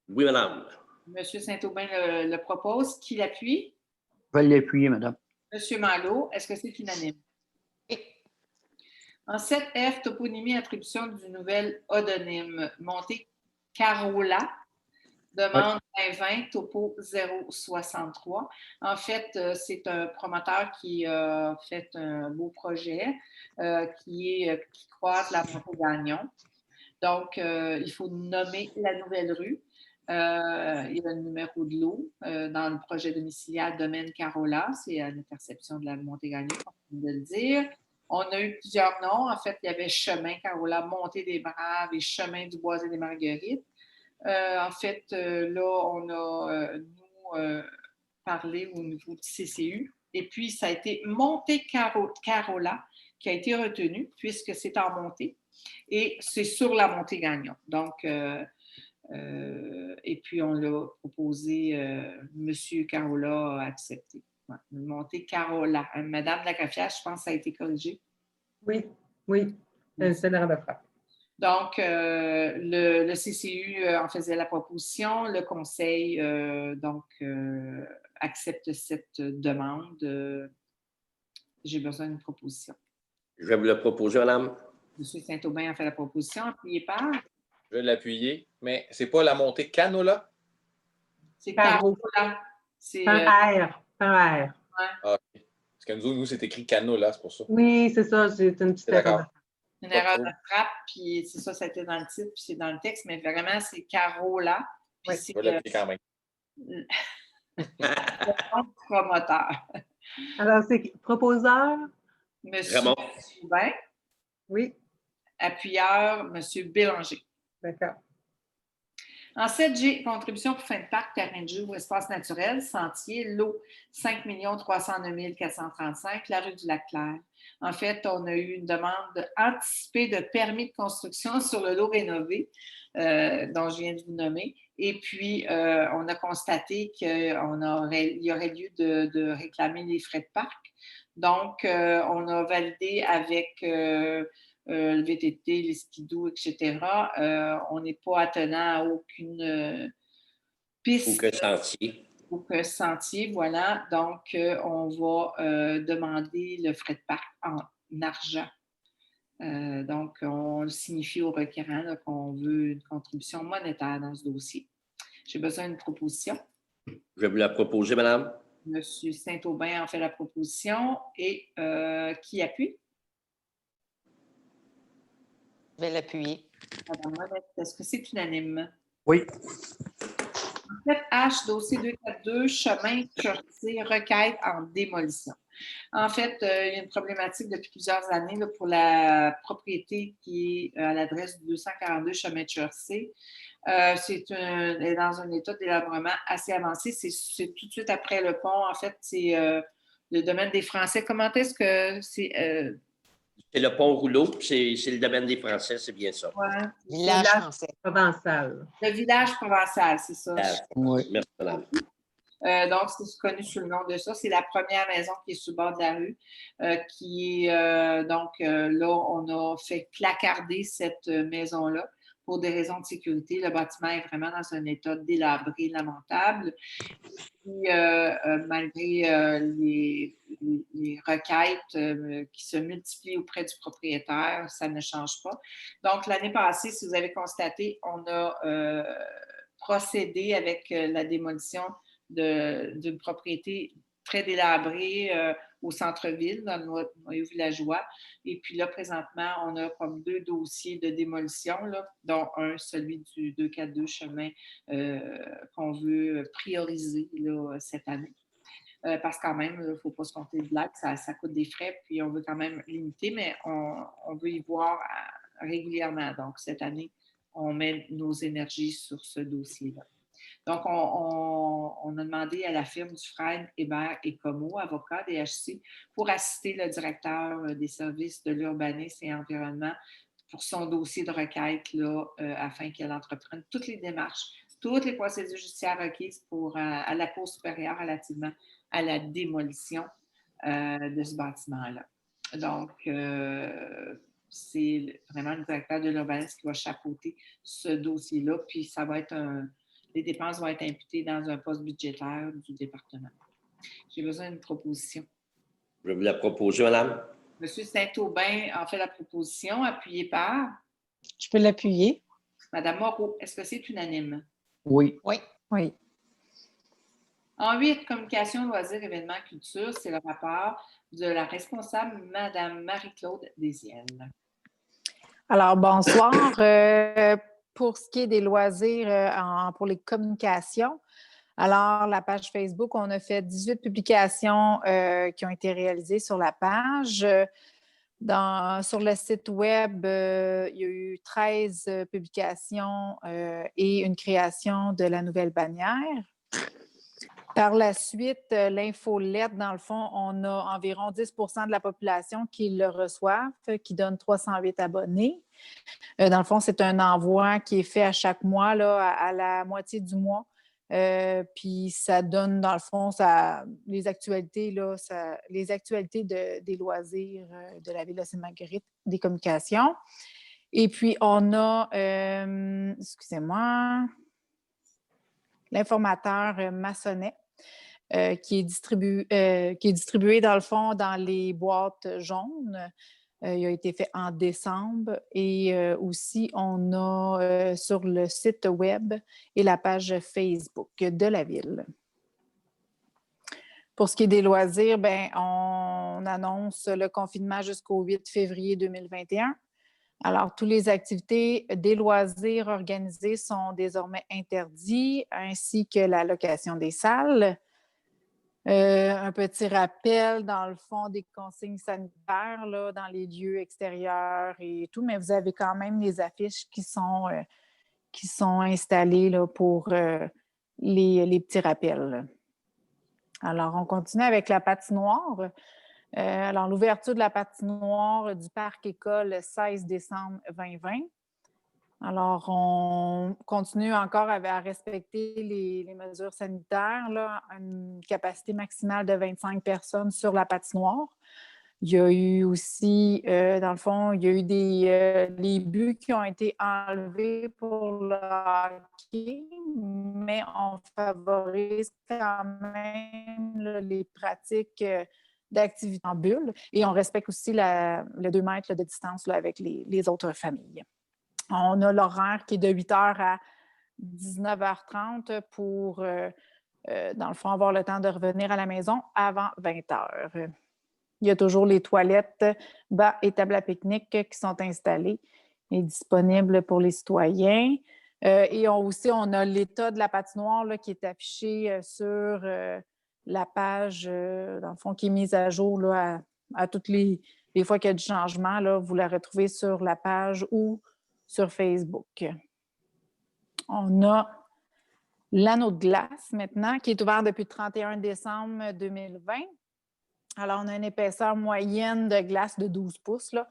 Oui, madame. Monsieur Saint-Aubin le propose. Qui l'appuie? Je vais l'appuyer, madame. Monsieur Malo, est-ce que c'est unanime? Oui. En 7F, toponymie, attribution du nouvel odonyme. Montée Carola, demande 2020, topo 063. En fait, c'est un promoteur qui a fait un beau projet qui croise la montée Gagnon. Donc, il faut nommer la nouvelle rue. Il y a le numéro de l'eau dans le projet domiciliaire Domaine Carola. C'est à l'interception de la montée Gagnon, on vient de le dire. On a eu plusieurs noms. En fait, il y avait Chemin Carola, Montée des Braves et Chemin du Bois et des Marguerites. En fait, là, on a parlé au niveau du CCU. Et puis, ça a été Montée Carola qui a été retenu puisque c'est en montée. Et c'est sur la montée Gagnon. Donc, et puis, on l'a proposé, M. Carola a accepté. Ouais, montée Carola. Madame Lacafière, je pense que ça a été corrigé. Oui, c'est l'erreur de frappe. Donc, le CCU en faisait la proposition. Le conseil, accepte cette demande. J'ai besoin d'une proposition. Je vais vous le proposer, madame. M. Saint-Aubin a fait la proposition. Appuyé par? Je vais l'appuyer, mais c'est pas la montée Canola? C'est Carola. C'est un R. Ouais. Ah, okay. Parce que nous, c'est écrit Canola, c'est pour ça. Oui, c'est ça, c'est une petite erreur. Une erreur de frappe, puis c'est ça, ça a été dans le titre, puis c'est dans le texte, mais vraiment, c'est Carola. Oui. Je vais l'appuyer quand même. Le promoteur. Alors, c'est proposeur? Monsieur Ramon. Aubin. Oui. Appuyeur, Monsieur Bélanger. D'accord. En 7G, contribution pour fin de parc, terrain de jeu ou espace naturel, sentier, lot 5 309 435, la rue du Lac-Clair. En fait, on a eu une demande anticipée de permis de construction sur le lot rénové, dont je viens de vous nommer. Et puis, on a constaté qu'il y aurait lieu de réclamer les frais de parc. Donc, on a validé avec le VTT, les skidoo, etc. On n'est pas attenant à aucune piste. Ou que sentier. Ou que sentier, voilà. Donc, on va demander le frais de parc en argent. Donc, on le signifie au requérant qu'on veut une contribution monétaire dans ce dossier. J'ai besoin d'une proposition. Je vais vous la proposer, madame. Monsieur Saint-Aubin en fait la proposition et qui appuie? Je vais l'appuyer. Madame Monette, est-ce que c'est unanime? Oui. 7H, dossier 242, chemin Churchill, requête en démolition. En fait, il y a une problématique depuis plusieurs années là, pour la propriété qui est à l'adresse du 242 chemin Churchill. Elle est dans un état de délabrement assez avancé. C'est tout de suite après le pont. En fait, c'est le domaine des Français. Comment est-ce que c'est... C'est le pont rouleau, c'est le domaine des Français, c'est bien ça. Ouais. Village français. Provençal. Le village provençal, c'est ça. Oui. Merci, madame. Donc, c'est connu sous le nom de ça. C'est la première maison qui est sur le bord de la rue. Là, on a fait placarder cette maison-là pour des raisons de sécurité. Le bâtiment est vraiment dans un état délabré, lamentable. Puis, malgré les requêtes qui se multiplient auprès du propriétaire, ça ne change pas. Donc, l'année passée, si vous avez constaté, on a procédé avec la démolition d'une propriété très délabrée au centre-ville, dans le noyau villageois. Et puis là, présentement, on a comme 2 dossiers de démolition, là, dont un, celui du 242 chemin qu'on veut prioriser là, cette année. Parce que quand même, il ne faut pas se compter de blague, ça coûte des frais, puis on veut quand même limiter, mais on veut y voir régulièrement. Donc, cette année, on met nos énergies sur ce dossier-là. Donc, on a demandé à la firme Dufresne, Hébert et Como, avocats DHC, pour assister le directeur des services de l'urbanisme et environnement pour son dossier de requête, là, afin qu'elle entreprenne toutes les démarches, toutes les procédures judiciaires requises à la Cour supérieure relativement à la démolition de ce bâtiment-là. Donc, c'est vraiment le directeur de l'urbanisme qui va chapeauter ce dossier-là, puis ça va être les dépenses vont être imputées dans un poste budgétaire du département. J'ai besoin d'une proposition. Je vais vous la proposer, madame. Monsieur Saint-Aubin en fait la proposition, appuyée par Je peux l'appuyer. Madame Moreau. Est-ce que c'est unanime? Oui. Oui. Oui. En 8, communication, loisirs, événements, culture, c'est le rapport de la responsable, Madame Marie-Claude Desiel. Alors, bonsoir. Pour ce qui est des loisirs pour les communications, alors la page Facebook, on a fait 18 publications qui ont été réalisées sur la page. Sur le site web, il y a eu 13 publications et une création de la nouvelle bannière. Par la suite, l'infolette, dans le fond, on a environ 10 % de la population qui le reçoivent, qui donne 308 abonnés. Dans le fond, c'est un envoi qui est fait à chaque mois, là, à la moitié du mois. Puis ça donne, dans le fond, les actualités, là, les actualités des loisirs de la ville de Sainte-Marguerite, des communications. Et puis, on a, l'informateur Maçonnet, qui est distribué, dans le fond, dans les boîtes jaunes. Il a été fait en décembre. Et aussi, on a sur le site web et la page Facebook de la ville. Pour ce qui est des loisirs, bien, on annonce le confinement jusqu'au 8 février 2021. Alors, toutes les activités des loisirs organisés sont désormais interdites, ainsi que la location des salles. Un petit rappel, dans le fond, des consignes sanitaires là, dans les lieux extérieurs et tout, mais vous avez quand même les affiches qui sont installées là, pour les petits rappels. Alors, on continue avec la patinoire. Alors, l'ouverture de la patinoire du parc école le 16 décembre 2020. Alors, on continue encore à respecter les mesures sanitaires, là, une capacité maximale de 25 personnes sur la patinoire. Il y a eu aussi, dans le fond, il y a eu les buts qui ont été enlevés pour le hockey, mais on favorise quand même là, les pratiques d'activité en bulle et on respecte aussi le 2 mètres de distance là, avec les autres familles. On a l'horaire qui est de 8h à 19h30 pour, dans le fond, avoir le temps de revenir à la maison avant 20h. Il y a toujours les toilettes, bas et tables à pique-nique qui sont installées. est disponible pour les citoyens. Et aussi, on a l'état de la patinoire là, qui est affiché sur la page, dans le fond, qui est mise à jour là, à toutes les fois qu'il y a du changement. Là, vous la retrouvez sur la page ou sur Facebook. On a l'anneau de glace maintenant, qui est ouvert depuis le 31 décembre 2020. Alors, on a une épaisseur moyenne de glace de 12 pouces. Là.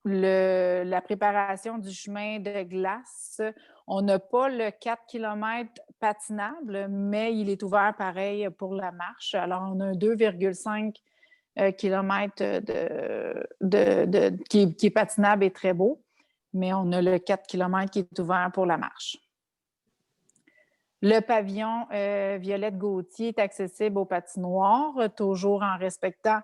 La préparation du chemin de glace, on n'a pas le 4 km patinable, mais il est ouvert pareil pour la marche. Alors, on a un 2,5 km qui est patinable et très beau, mais on a le 4 km qui est ouvert pour la marche. Le pavillon Violette Gauthier est accessible aux patinoires, toujours en respectant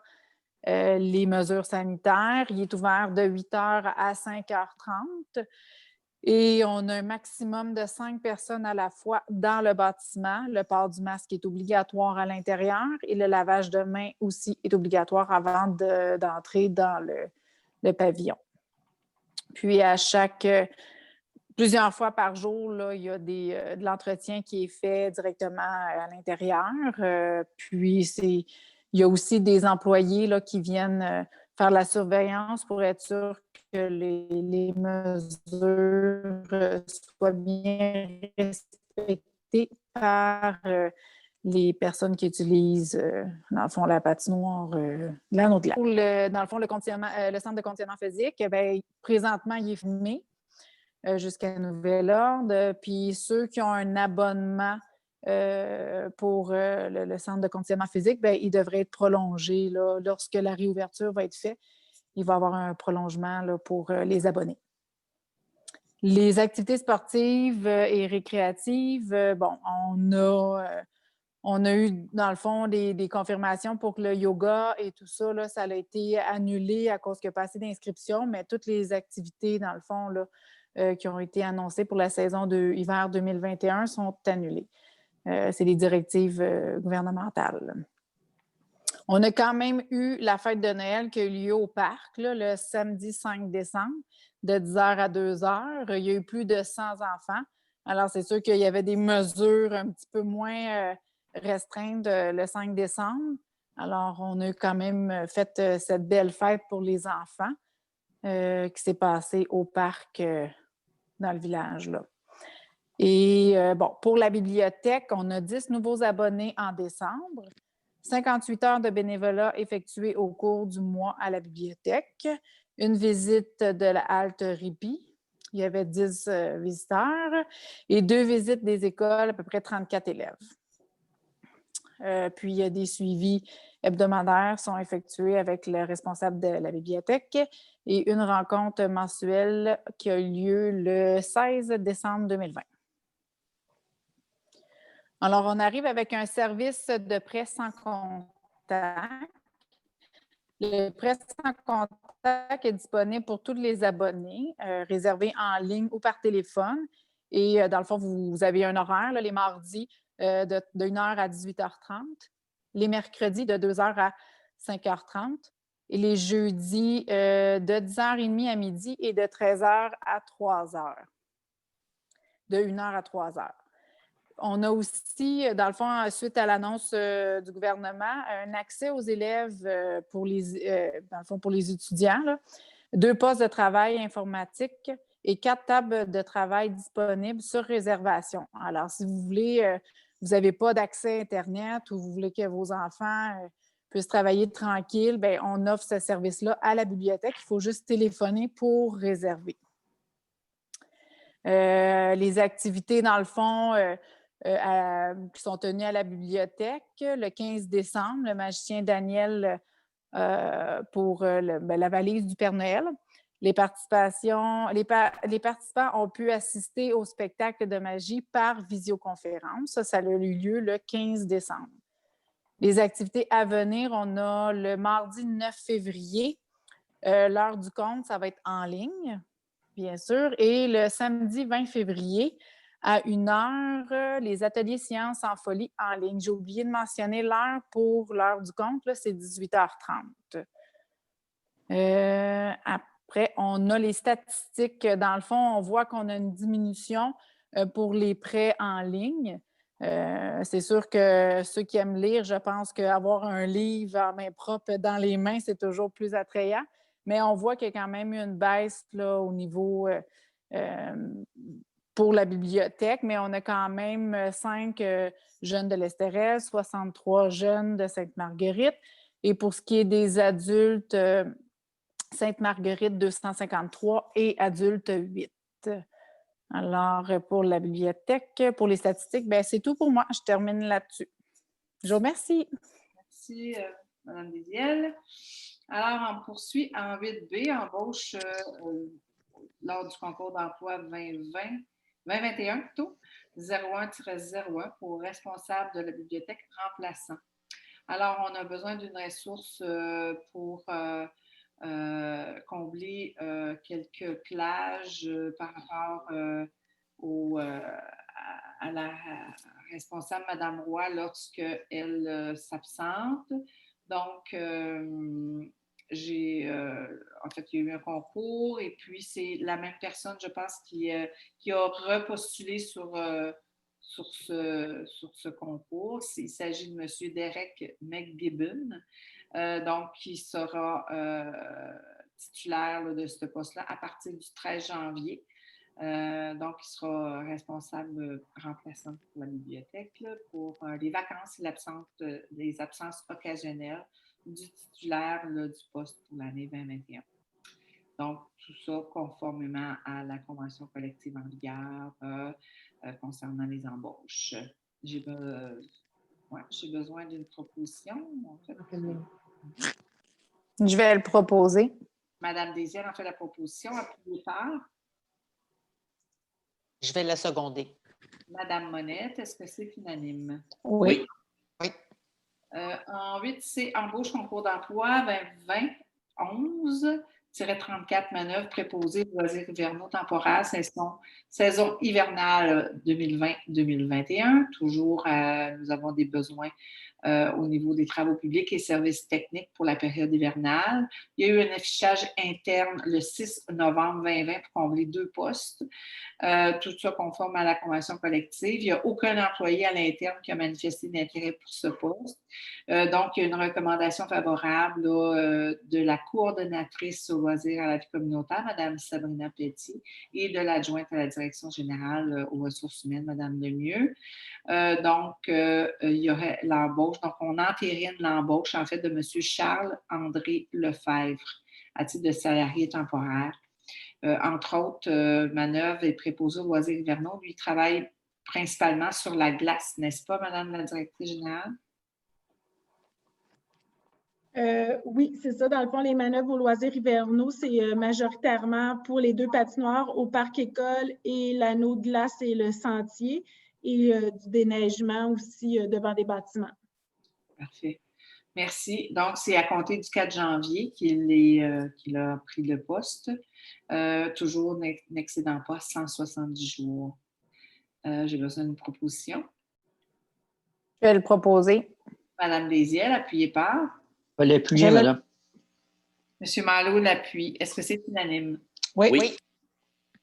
les mesures sanitaires. Il est ouvert de 8h à 5h30 et on a un maximum de 5 personnes à la fois dans le bâtiment. Le port du masque est obligatoire à l'intérieur et le lavage de mains aussi est obligatoire avant d'entrer dans le pavillon. Puis plusieurs fois par jour, là, il y a de l'entretien qui est fait directement à l'intérieur. Puis il y a aussi des employés là, qui viennent faire la surveillance pour être sûr que les mesures soient bien respectées par les personnes qui utilisent, dans le fond, la patinoire, l'anneau de glace. Dans le fond, le centre de conditionnement physique, bien, présentement, il est fermé jusqu'à nouvel ordre. Puis ceux qui ont un abonnement pour le centre de conditionnement physique, bien, il devrait être prolongé. Là, lorsque la réouverture va être faite, il va y avoir un prolongement là, pour les abonnés. Les activités sportives et récréatives, on a eu, dans le fond, des confirmations pour que le yoga et tout ça, là, ça a été annulé à cause qu'il n'y a pas assez d'inscriptions, mais toutes les activités, dans le fond, là, qui ont été annoncées pour la saison de hiver 2021 sont annulées. C'est des directives gouvernementales. On a quand même eu la fête de Noël qui a eu lieu au parc là, le samedi 5 décembre, de 10h à 2h. Il y a eu plus de 100 enfants. Alors, c'est sûr qu'il y avait des mesures un petit peu moins restreintes le 5 décembre. Alors, on a quand même fait cette belle fête pour les enfants qui s'est passée au parc dans le village. Là. Et pour la bibliothèque, on a 10 nouveaux abonnés en décembre, 58 heures de bénévolat effectuées au cours du mois à la bibliothèque, une visite de la halte Ripi, il y avait 10 visiteurs, et 2 visites des écoles, à peu près 34 élèves. Puis, il y a des suivis hebdomadaires sont effectués avec le responsable de la bibliothèque et une rencontre mensuelle qui a eu lieu le 16 décembre 2020. Alors, on arrive avec un service de prêt sans contact. Le prêt sans contact est disponible pour tous les abonnés, réservé en ligne ou par téléphone. Et dans le fond, vous avez un horaire, là, les mardis, de 1h à 18h30, les mercredis de 2h à 5h30 et les jeudis de 10h30 à midi et de 13h à 3h. De 1h à 3h. On a aussi, dans le fond, suite à l'annonce du gouvernement, un accès aux élèves dans le fond, pour les étudiants, là, 2 postes de travail informatique et 4 tables de travail disponibles sur réservation. Alors, si vous voulez, vous n'avez pas d'accès Internet ou vous voulez que vos enfants puissent travailler tranquille, bien, on offre ce service-là à la bibliothèque. Il faut juste téléphoner pour réserver. Les activités, dans le fond, qui sont tenues à la bibliothèque, le 15 décembre, le magicien Daniel pour la valise du Père Noël. Les participants ont pu assister au spectacle de magie par visioconférence. Ça a eu lieu le 15 décembre. Les activités à venir, on a le mardi 9 février. L'heure du conte, ça va être en ligne, bien sûr. Et le samedi 20 février, à 1h, les ateliers sciences en folie en ligne. J'ai oublié de mentionner l'heure pour l'heure du conte, c'est 18h30. Après, on a les statistiques. Dans le fond, on voit qu'on a une diminution pour les prêts en ligne. C'est sûr que ceux qui aiment lire, je pense qu'avoir un livre en main propre dans les mains, c'est toujours plus attrayant. Mais on voit qu'il y a quand même eu une baisse là, au niveau pour la bibliothèque, mais on a quand même 5 jeunes de l'Estérel, 63 jeunes de Sainte-Marguerite. Et pour ce qui est des adultes, Sainte-Marguerite, 253 et adultes, 8. Alors, pour la bibliothèque, pour les statistiques, bien, c'est tout pour moi. Je termine là-dessus. Je vous remercie. Merci, Mme Désiel. Alors, on poursuit en 8B, embauche lors du concours d'emploi 2021 plutôt, 01-01 pour responsable de la bibliothèque remplaçant. Alors, on a besoin d'une ressource pour combler quelques plages par rapport à la responsable, Mme Roy, lorsqu'elle s'absente. Donc, en fait, il y a eu un concours et puis c'est la même personne, je pense, qui a repostulé sur ce concours. Il s'agit de M. Derek McGibbon, donc qui sera titulaire là, de ce poste-là à partir du 13 janvier. Donc, il sera responsable remplaçant pour la bibliothèque là, pour les vacances et les absences occasionnelles du titulaire là, du poste pour l'année 2021. Donc, tout ça conformément à la convention collective en vigueur concernant les embauches. J'ai besoin d'une proposition. En fait. Je vais le proposer. Madame Désiel en fait la proposition. Appuyez par. Je vais la seconder. Madame Monette, est-ce que c'est unanime? Oui. En 8C, embauche concours d'emploi 2020-11-34 manœuvres préposées loisirs hivernaux temporaires, saison hivernale 2020-2021. Toujours, nous avons des besoins au niveau des travaux publics et services techniques pour la période hivernale. Il y a eu un affichage interne le 6 novembre 2020 pour combler 2 postes. Tout ça conforme à la convention collective. Il n'y a aucun employé à l'interne qui a manifesté d'intérêt pour ce poste. Donc, il y a une recommandation favorable là, de la coordonnatrice aux loisirs à la vie communautaire, Mme Sabrina Petit, et de l'adjointe à la direction générale aux ressources humaines, Mme Lemieux. Donc, il y aurait l'embauche. Donc, on entérine l'embauche, en fait, de M. Charles-André Lefebvre à titre de salarié temporaire. Entre autres, manœuvres et préposés aux loisirs hivernaux. Lui, il travaille principalement sur la glace, n'est-ce pas, Madame la directrice générale? Oui, c'est ça. Dans le fond, les manœuvres aux loisirs hivernaux, c'est majoritairement pour les 2 patinoires au parc école et l'anneau de glace et le sentier, et du déneigement aussi devant des bâtiments. Parfait. Merci. Donc, c'est à compter du 4 janvier qu'il a pris le poste, toujours n'excédant pas 170 jours. J'ai besoin d'une proposition. Je vais le proposer. Madame Désiel, appuyez par. Je vais l'appuyer, madame. Monsieur Malo l'appuie. Est-ce que c'est unanime? Oui.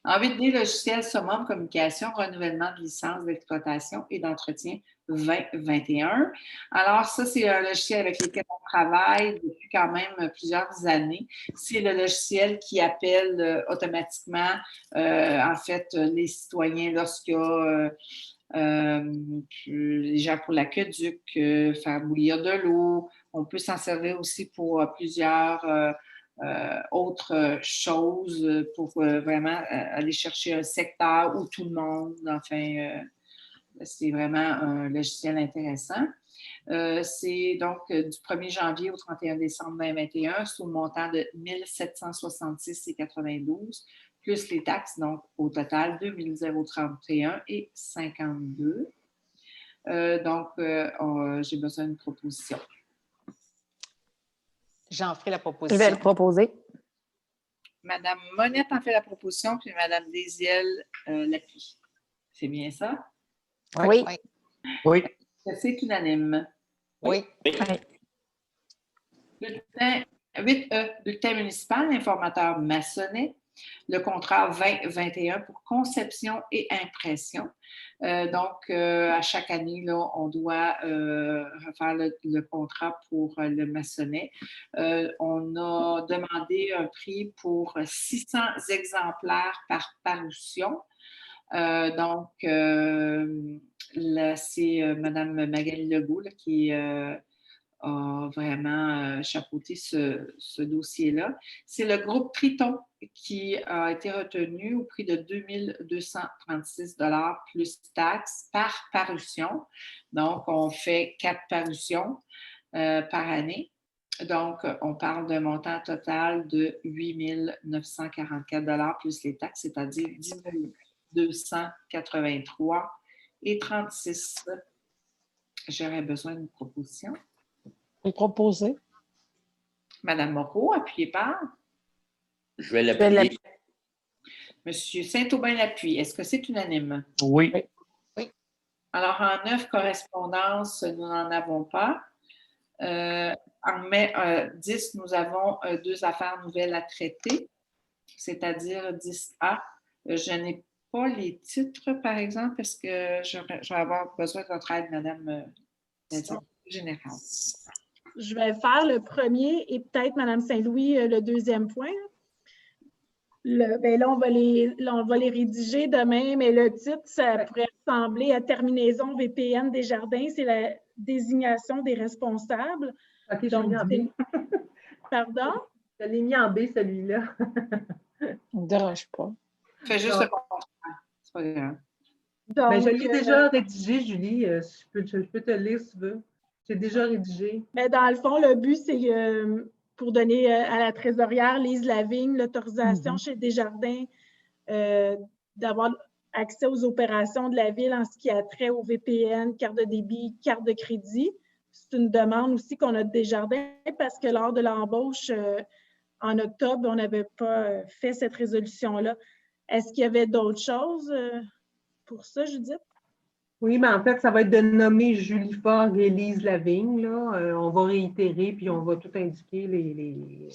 En 8D, logiciel Summum Communication, renouvellement de licence d'exploitation et d'entretien 2021. Alors, ça, c'est un logiciel avec lequel on travaille depuis quand même plusieurs années. C'est le logiciel qui appelle automatiquement, en fait, les citoyens lorsqu'il y a les gens pour l'aqueduc, faire bouillir de l'eau. On peut s'en servir aussi pour plusieurs autres choses pour vraiment aller chercher un secteur où tout le monde, enfin, c'est vraiment un logiciel intéressant. C'est donc du 1er janvier au 31 décembre 2021 sous le montant de 1766,92 plus les taxes, donc au total 2031 et 52. Donc, j'ai besoin d'une proposition. J'en ferai la proposition. Je vais le proposer. Madame Monette en fait la proposition, puis Madame Désiel l'appuie. C'est bien ça? Oui. Oui. C'est unanime. Oui. Bulletin 8E, bulletin municipal, informateur maçonnet. Le contrat 2021 pour conception et impression. À chaque année, là, on doit refaire le contrat pour le maçonnet. On a demandé un prix pour 600 exemplaires par parution. Là, c'est Mme Magali Legault là, qui a vraiment chapeauté ce dossier-là. C'est le groupe Triton qui a été retenu au prix de 2 236 $ plus taxes par parution. Donc, on fait 4 parutions par année. Donc, on parle d'un montant total de 8 944 $ plus les taxes, c'est-à-dire 10 283,36 $. J'aurais besoin d'une proposition. Vous proposez? Madame Moreau, appuyée par? Je vais l'appuyer. Monsieur Saint-Aubin-L'Appuie, est-ce que c'est unanime? Oui. Oui. Alors, en 9 correspondances, nous n'en avons pas. En mai 10, nous avons 2 affaires nouvelles à traiter, c'est-à-dire 10A. Je n'ai pas les titres, par exemple, parce que je vais avoir besoin de votre aide, Madame la directrice générale. Je vais faire le premier et peut-être Mme Saint-Louis le deuxième point. Là, on va les rédiger demain, mais le titre, ça pourrait ressembler à Terminaison VPN Desjardins. C'est la désignation des responsables. OK, je l'ai mis en B. Pardon? Je l'ai mis en B, celui-là. Ça ne me dérange pas. Fais juste le contraire. C'est pas grave. Donc, je l'ai déjà rédigé, Julie. Je peux te lire si tu veux. J'ai déjà rédigé. Mais dans le fond, le but, c'est pour donner à la trésorière Lise Lavigne l'autorisation chez Desjardins d'avoir accès aux opérations de la ville en ce qui a trait au VPN, carte de débit, carte de crédit. C'est une demande aussi qu'on a de Desjardins parce que lors de l'embauche en octobre, on n'avait pas fait cette résolution-là. Est-ce qu'il y avait d'autres choses pour ça, Judith? Oui, mais en fait, ça va être de nommer Julie Fogg et Lise Lavigne. Là. On va réitérer, puis on va tout indiquer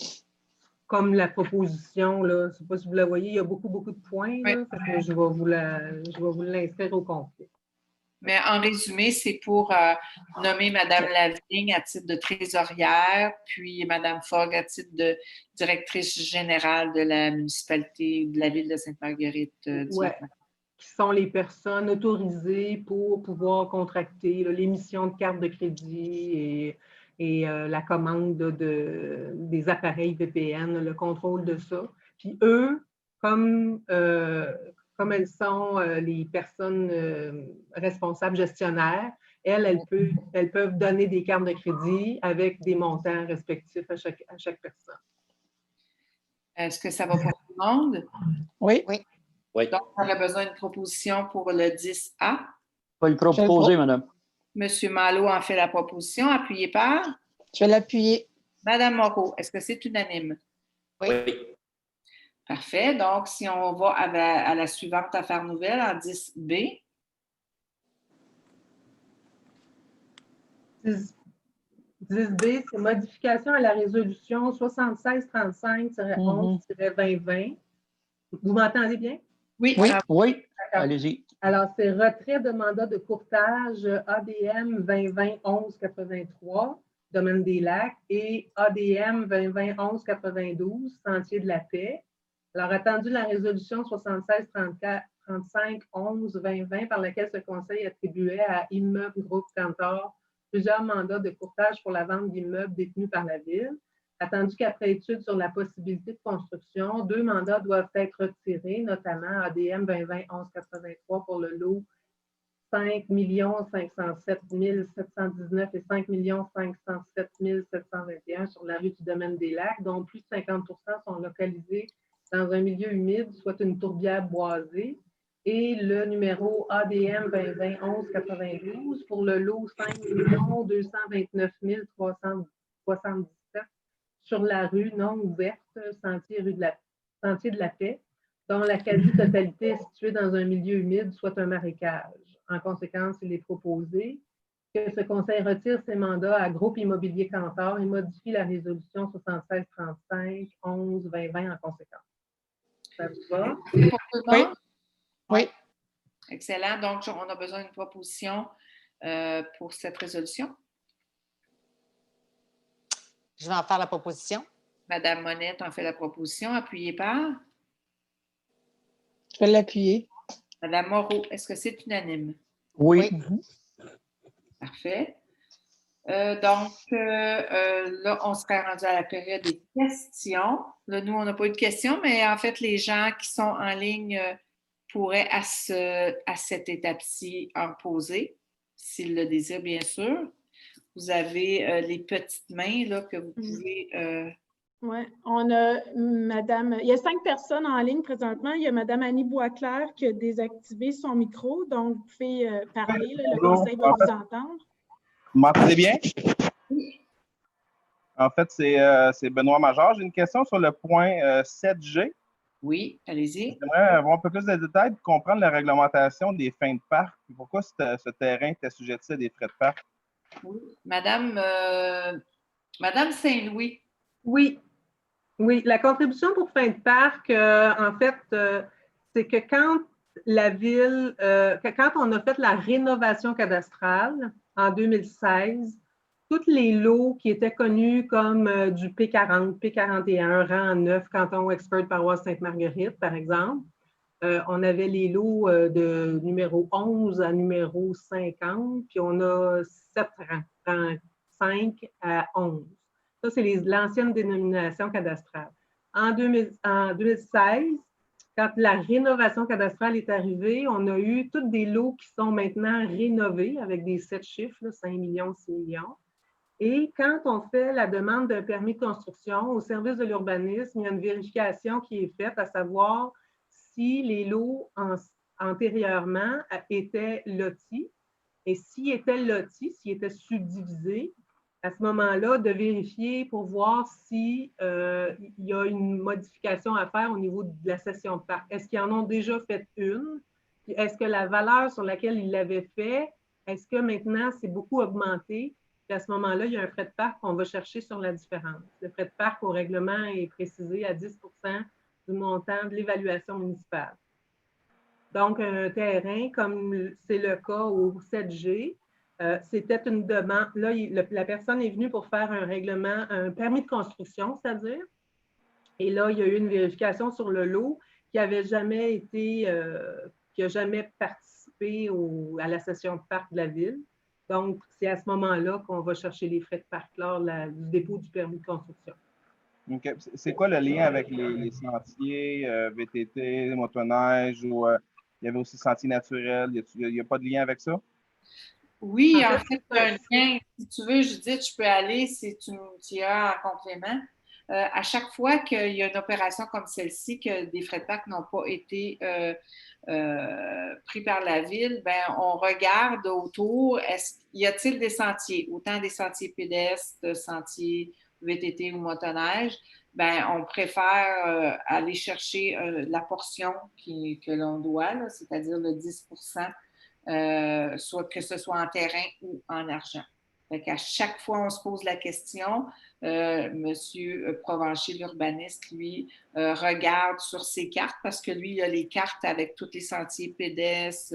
comme la proposition. Là. Je ne sais pas si vous la voyez, il y a beaucoup de points. Là, que je vais vous l'inscrire au complet. Mais en résumé, c'est pour nommer Mme Lavigne à titre de trésorière, puis Mme Fogg à titre de directrice générale de la municipalité de la ville de Sainte-Marguerite. Qui sont les personnes autorisées pour pouvoir contracter l'émission de cartes de crédit et la commande des appareils VPN, le contrôle de ça. Puis eux, comme elles sont les personnes responsables gestionnaires, elles peuvent donner des cartes de crédit avec des montants respectifs à chaque personne. Est-ce que ça va pour tout le monde? Oui. Oui. Donc, on aurait besoin d'une proposition pour le 10A. Je vais le proposer, madame. Monsieur Malo en fait la proposition, appuyé par? Je vais l'appuyer. Madame Moreau, est-ce que c'est unanime? Oui. Parfait. Donc, si on va à la suivante affaire nouvelle, en 10B. 10B, c'est modification à la résolution 7635-11-2020. Vous m'entendez bien? Oui. Oui. Allez-y. Alors, c'est retrait de mandat de courtage ADM 2020-11-83, domaine des lacs, et ADM 2020-11-92, sentier de la paix. Alors, attendu la résolution 76-35-11-2020 par laquelle ce conseil attribuait à Immeuble Groupe Cantor plusieurs mandats de courtage pour la vente d'immeubles détenus par la Ville. Attendu qu'après étude sur la possibilité de construction, 2 mandats doivent être retirés, notamment ADM 2020-11-83 pour le lot 5 507 719 et 5 507 721 sur la rue du Domaine des Lacs, dont plus de 50 % sont localisés dans un milieu humide, soit une tourbière boisée. Et le numéro ADM 2020-11-92 pour le lot 5 229 377 sur la rue non ouverte, sentier de la Paix, dont la quasi-totalité est située dans un milieu humide, soit un marécage. En conséquence, il est proposé que ce conseil retire ses mandats à Groupe Immobilier Cantor et modifie la résolution 7635-11-2020 en conséquence. Ça vous va? Pour tout le monde? Oui. Excellent. Donc, on a besoin d'une proposition pour cette résolution. Je vais en faire la proposition. Madame Monette en fait la proposition, appuyée par Je vais l'appuyer. Madame Moreau. Est-ce que c'est unanime? Oui. Parfait. Donc, là, on serait rendu à la période des questions. Là, nous, on n'a pas eu de questions, mais en fait, les gens qui sont en ligne pourraient à cette étape-ci en poser, s'ils le désirent, bien sûr. Vous avez les petites mains là, que vous pouvez... Oui, on a Madame. Il y a 5 personnes en ligne présentement. Il y a Madame Annie Boisclair qui a désactivé son micro, donc vous pouvez parler. Là, le conseil va vous entendre. Vous m'entendez bien? Oui. En fait, c'est Benoît Major. J'ai une question sur le point 7G. Oui, allez-y. J'aimerais avoir un peu plus de détails pour comprendre la réglementation des fins de parc. Pourquoi ce terrain était assujetti à des frais de parc? Oui. Madame Saint-Louis. Oui, la contribution pour fin de parc, en fait, c'est que quand la ville, quand on a fait la rénovation cadastrale en 2016, tous les lots qui étaient connus comme du P40, P41, rang 9, canton Wexford, paroisse Sainte-Marguerite, par exemple, on avait les lots de numéro 11 à numéro 50, puis on a 7 rangs, rang 5 à 11. Ça, c'est l'ancienne dénomination cadastrale. En 2016, quand la rénovation cadastrale est arrivée, on a eu tous des lots qui sont maintenant rénovés avec des 7 chiffres, là, 5 millions, 6 millions. Et quand on fait la demande d'un permis de construction au service de l'urbanisme, il y a une vérification qui est faite à savoir si les lots antérieurement étaient lotis. Et s'ils étaient lotis, s'ils étaient subdivisés, à ce moment-là, de vérifier pour voir s'il y a une modification à faire au niveau de la cession de parc. Est-ce qu'ils en ont déjà fait une? Est-ce que la valeur sur laquelle ils l'avaient fait, est-ce que maintenant c'est beaucoup augmenté? Puis à ce moment-là, il y a un frais de parc qu'on va chercher sur la différence. Le frais de parc au règlement est précisé à 10 du montant de l'évaluation municipale. Donc, un terrain, comme c'est le cas au 7G, c'était une demande. Là, la personne est venue pour faire un règlement, un permis de construction, c'est-à-dire. Et là, il y a eu une vérification sur le lot qui n'avait jamais été, qui n'a jamais participé à la session de parc de la ville. Donc, c'est à ce moment-là qu'on va chercher les frais de parc lors du dépôt du permis de construction. Okay. C'est quoi le lien avec les sentiers, VTT, motoneige ou il y avait aussi sentiers naturels? Il n'y a pas de lien avec ça? Oui, en fait, un lien. Si tu veux, Judith, je peux aller si tu as en complément. À chaque fois qu'il y a une opération comme celle-ci, que des frais de parc n'ont pas été pris par la ville, ben, on regarde autour, y a-t-il des sentiers, autant des sentiers pédestres, sentiers VTT ou motoneige, ben, on préfère aller chercher la portion que l'on doit, c'est-à-dire le 10 soit que ce soit en terrain ou en argent. Fait qu'à chaque fois, on se pose la question, M. Provencher, l'urbaniste, lui, regarde sur ses cartes parce que lui, il a les cartes avec tous les sentiers pédestres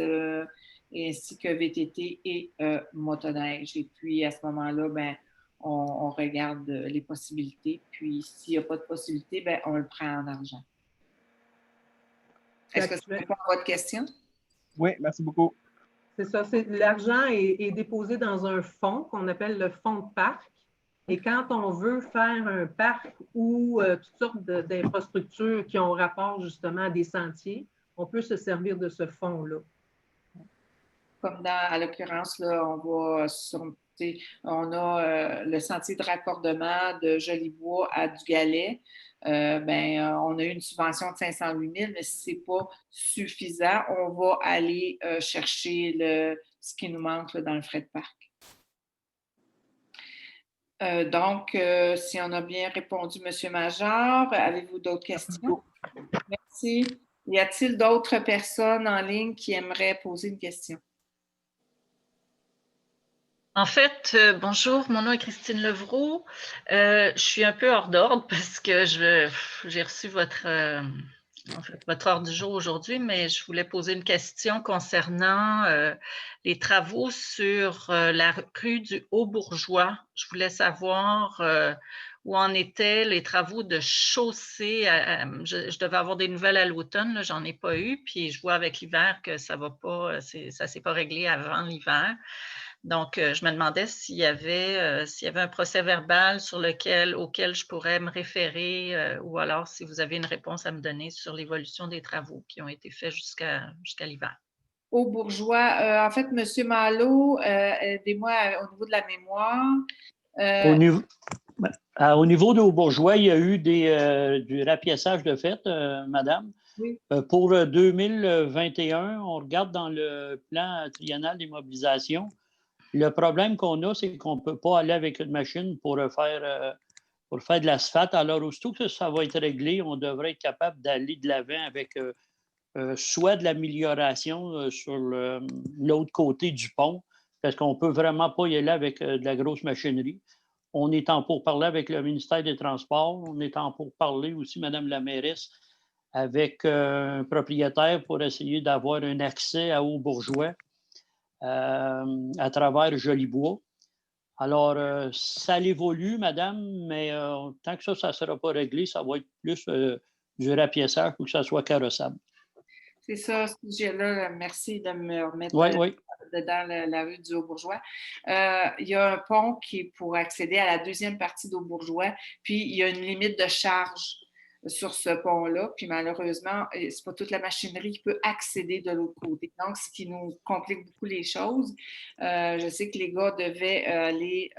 ainsi que VTT et motoneige. Et puis, à ce moment-là, ben, on regarde les possibilités. Puis, s'il n'y a pas de possibilité, ben, on le prend en argent. Est-ce que ça répond à votre question? Oui, merci beaucoup. C'est ça. L'argent est déposé dans un fonds qu'on appelle le fonds de parc. Et quand on veut faire un parc ou toutes sortes d'infrastructures qui ont rapport justement à des sentiers, on peut se servir de ce fonds-là. Comme à l'occurrence, là, on a le sentier de raccordement de Jolibois à Dugalet. On a eu une subvention de 508 000, mais si ce n'est pas suffisant, on va aller chercher ce qui nous manque là, dans le frais de parc. Donc, si on a bien répondu, M. Major, avez-vous d'autres questions? Merci. Y a-t-il d'autres personnes en ligne qui aimeraient poser une question? En fait, bonjour, mon nom est Christine Levroux. Je suis un peu hors d'ordre parce que j'ai reçu votre ordre du jour aujourd'hui, mais je voulais poser une question concernant les travaux sur la rue du Haut-Bourgeois. Je voulais savoir où en étaient les travaux de chaussée. Je devais avoir des nouvelles à l'automne, j'en ai pas eu, puis je vois avec l'hiver que ça va pas, ça s'est pas réglé avant l'hiver. Donc, je me demandais s'il y avait un procès-verbal auquel je pourrais me référer ou alors si vous avez une réponse à me donner sur l'évolution des travaux qui ont été faits jusqu'à l'hiver. Au bourgeois, en fait, M. Malo, aidez-moi au niveau de la mémoire. Au niveau de Haut-Bourgeois, il y a eu du rapiessage de fait, madame. Oui. Pour 2021, on regarde dans le plan triennal d'immobilisation. Le problème qu'on a, c'est qu'on ne peut pas aller avec une machine pour faire de l'asphalte. Alors, aussitôt que ça va être réglé, on devrait être capable d'aller de l'avant avec soit de l'amélioration sur l'autre côté du pont, parce qu'on ne peut vraiment pas y aller avec de la grosse machinerie. On est en pourparlers avec le ministère des Transports. On est en pourparlers aussi, Mme la mairesse, avec un propriétaire pour essayer d'avoir un accès à Haut-Bourgeois à travers Jolibois. Alors, ça évolue, madame, mais tant que ça ne sera pas réglé, ça va être plus du rapiessage pour que ça soit carrossable. C'est ça, ce sujet-là. Merci de me remettre dedans la rue du Haut-Bourgeois. Il y a un pont qui est pour accéder à la deuxième partie d'Haut-Bourgeois, puis il y a une limite de charge sur ce pont-là, puis malheureusement, c'est pas toute la machinerie qui peut accéder de l'autre côté. Donc, ce qui nous complique beaucoup les choses. Je sais que les gars devaient aller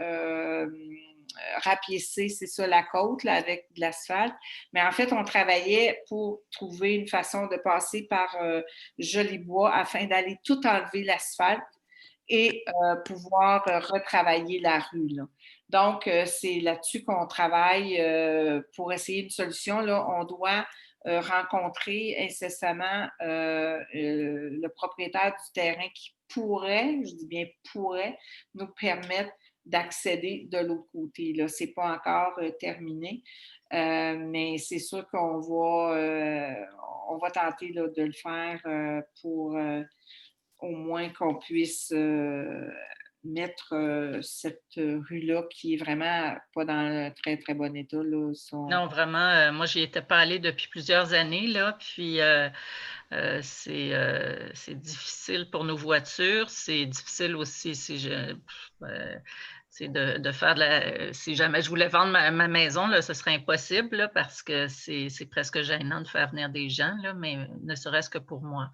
rapiécer, c'est ça, la côte là, avec de l'asphalte. Mais en fait, on travaillait pour trouver une façon de passer par Jolibois afin d'aller tout enlever l'asphalte et pouvoir retravailler la rue, là. Donc, c'est là-dessus qu'on travaille pour essayer une solution. Là, on doit rencontrer incessamment le propriétaire du terrain qui pourrait, je dis bien pourrait, nous permettre d'accéder de l'autre côté. Ce n'est pas encore terminé, mais c'est sûr qu'on va tenter là, de le faire pour au moins qu'on puisse mettre cette rue-là qui est vraiment pas dans un très, très bon état. Là, Non, vraiment, moi, j'y étais pas allée depuis plusieurs années, là, puis c'est difficile pour nos voitures, c'est difficile aussi c'est de faire si jamais je voulais vendre ma maison, là, ce serait impossible là, parce que c'est presque gênant de faire venir des gens, là, mais ne serait-ce que pour moi.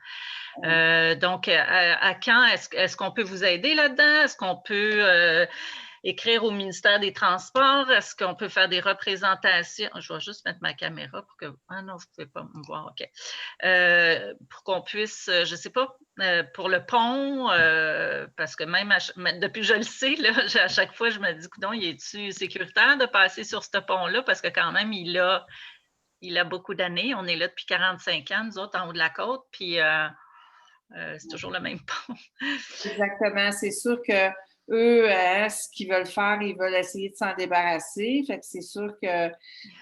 Donc, à quand est-ce qu'on peut vous aider là-dedans? Est-ce qu'on peut écrire au ministère des Transports? Est-ce qu'on peut faire des représentations? Je vais juste mettre ma caméra pour que... Ah non, vous ne pouvez pas me voir, OK. Pour qu'on puisse, je ne sais pas, pour le pont, parce que même depuis que je le sais, là, à chaque fois, je me dis, coudonc, est-tu sécuritaire de passer sur ce pont-là? Parce que quand même, il a beaucoup d'années. On est là depuis 45 ans, nous autres, en haut de la côte, puis c'est toujours le même pont. Exactement. C'est sûr que eux, ce qu'ils veulent faire, ils veulent essayer de s'en débarrasser. Fait que c'est sûr que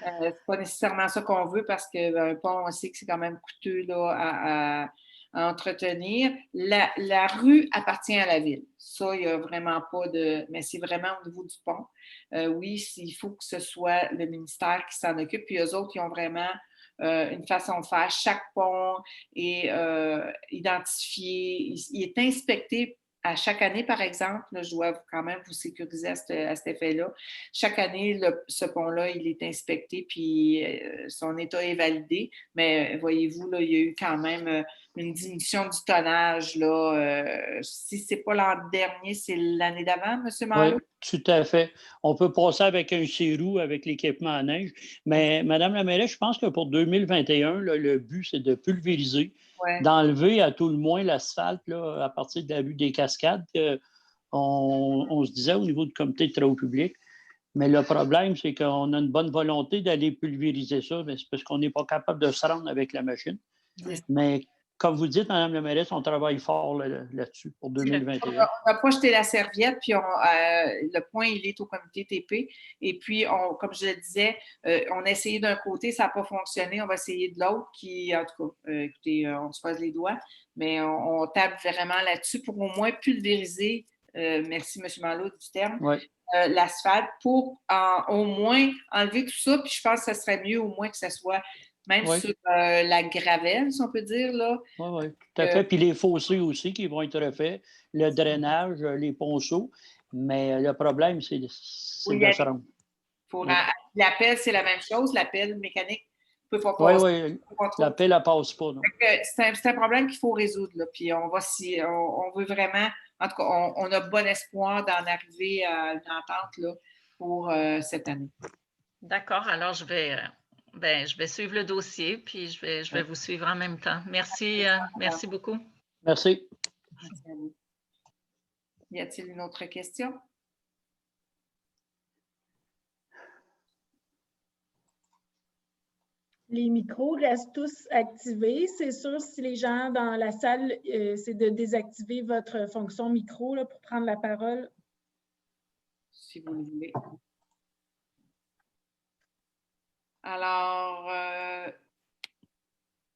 c'est pas nécessairement ça qu'on veut parce qu'un pont, on sait que c'est quand même coûteux là, à entretenir. La rue appartient à la ville. Ça, il n'y a vraiment pas de... Mais c'est vraiment au niveau du pont. Oui, il faut que ce soit le ministère qui s'en occupe. Puis eux autres, ils ont vraiment une façon de faire. Chaque pont est identifié. Il est inspecté à chaque année, par exemple. Là, je dois quand même vous sécuriser à cet effet-là. Chaque année, ce pont-là, il est inspecté puis son état est validé. Mais voyez-vous, là, il y a eu quand même une diminution du tonnage. Là, si ce n'est pas l'an dernier, c'est l'année d'avant, M. Malo? Oui, tout à fait. On peut passer avec un 6 roues avec l'équipement à neige. Mais Mme la mairesse, je pense que pour 2021, là, le but, c'est de pulvériser, d'enlever à tout le moins l'asphalte là, à partir de la rue des Cascades. On se disait au niveau du comité de travaux publics. Mais le problème, c'est qu'on a une bonne volonté d'aller pulvériser ça, mais c'est parce qu'on n'est pas capable de se rendre avec la machine. Mais comme vous dites, Mme la mairesse, on travaille fort là-dessus pour 2021. On n'a pas jeté la serviette, puis le point, il est au comité TP. Et puis, comme je le disais, on a essayé d'un côté, ça n'a pas fonctionné, on va essayer de l'autre, qui, en tout cas, écoutez, on se passe les doigts, mais on tape vraiment là-dessus pour au moins pulvériser, merci M. Malo du terme, l'asphalte pour au moins enlever tout ça, puis je pense que ce serait mieux au moins que ça soit même sur la gravelle, si on peut dire, là. Oui, tout à fait. Puis les fossés aussi qui vont être refaits, le drainage, les ponceaux. Mais le problème, c'est de se rendre. La pelle, c'est la même chose. La pelle mécanique ne peut pas passer. Oui, la pelle, elle ne passe pas. C'est un problème qu'il faut résoudre. Là. Puis on veut vraiment, en tout cas, on a bon espoir d'en arriver à une entente là, pour cette année. D'accord. Alors, je vais suivre le dossier, puis je vais vous suivre en même temps. Merci, merci beaucoup. Merci. Merci à vous. Y a-t-il une autre question? Les micros restent tous activés. C'est sûr, si les gens dans la salle, c'est de désactiver votre fonction micro là, pour prendre la parole. Si vous le voulez. Alors,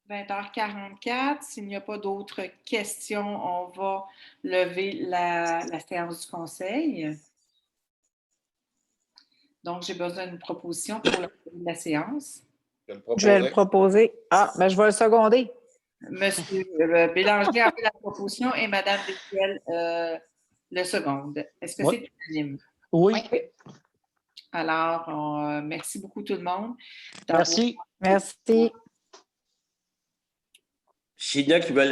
20h44, s'il n'y a pas d'autres questions, on va lever la séance du conseil. Donc, j'ai besoin d'une proposition pour la séance. Je vais le proposer. Ah, ben je vais le seconder. Monsieur Bélanger a fait la proposition et Mme Desuel le seconde. Est-ce que c'est unanime? Oui. Alors, merci beaucoup tout le monde. Merci. Merci. S'il y en a qui veulent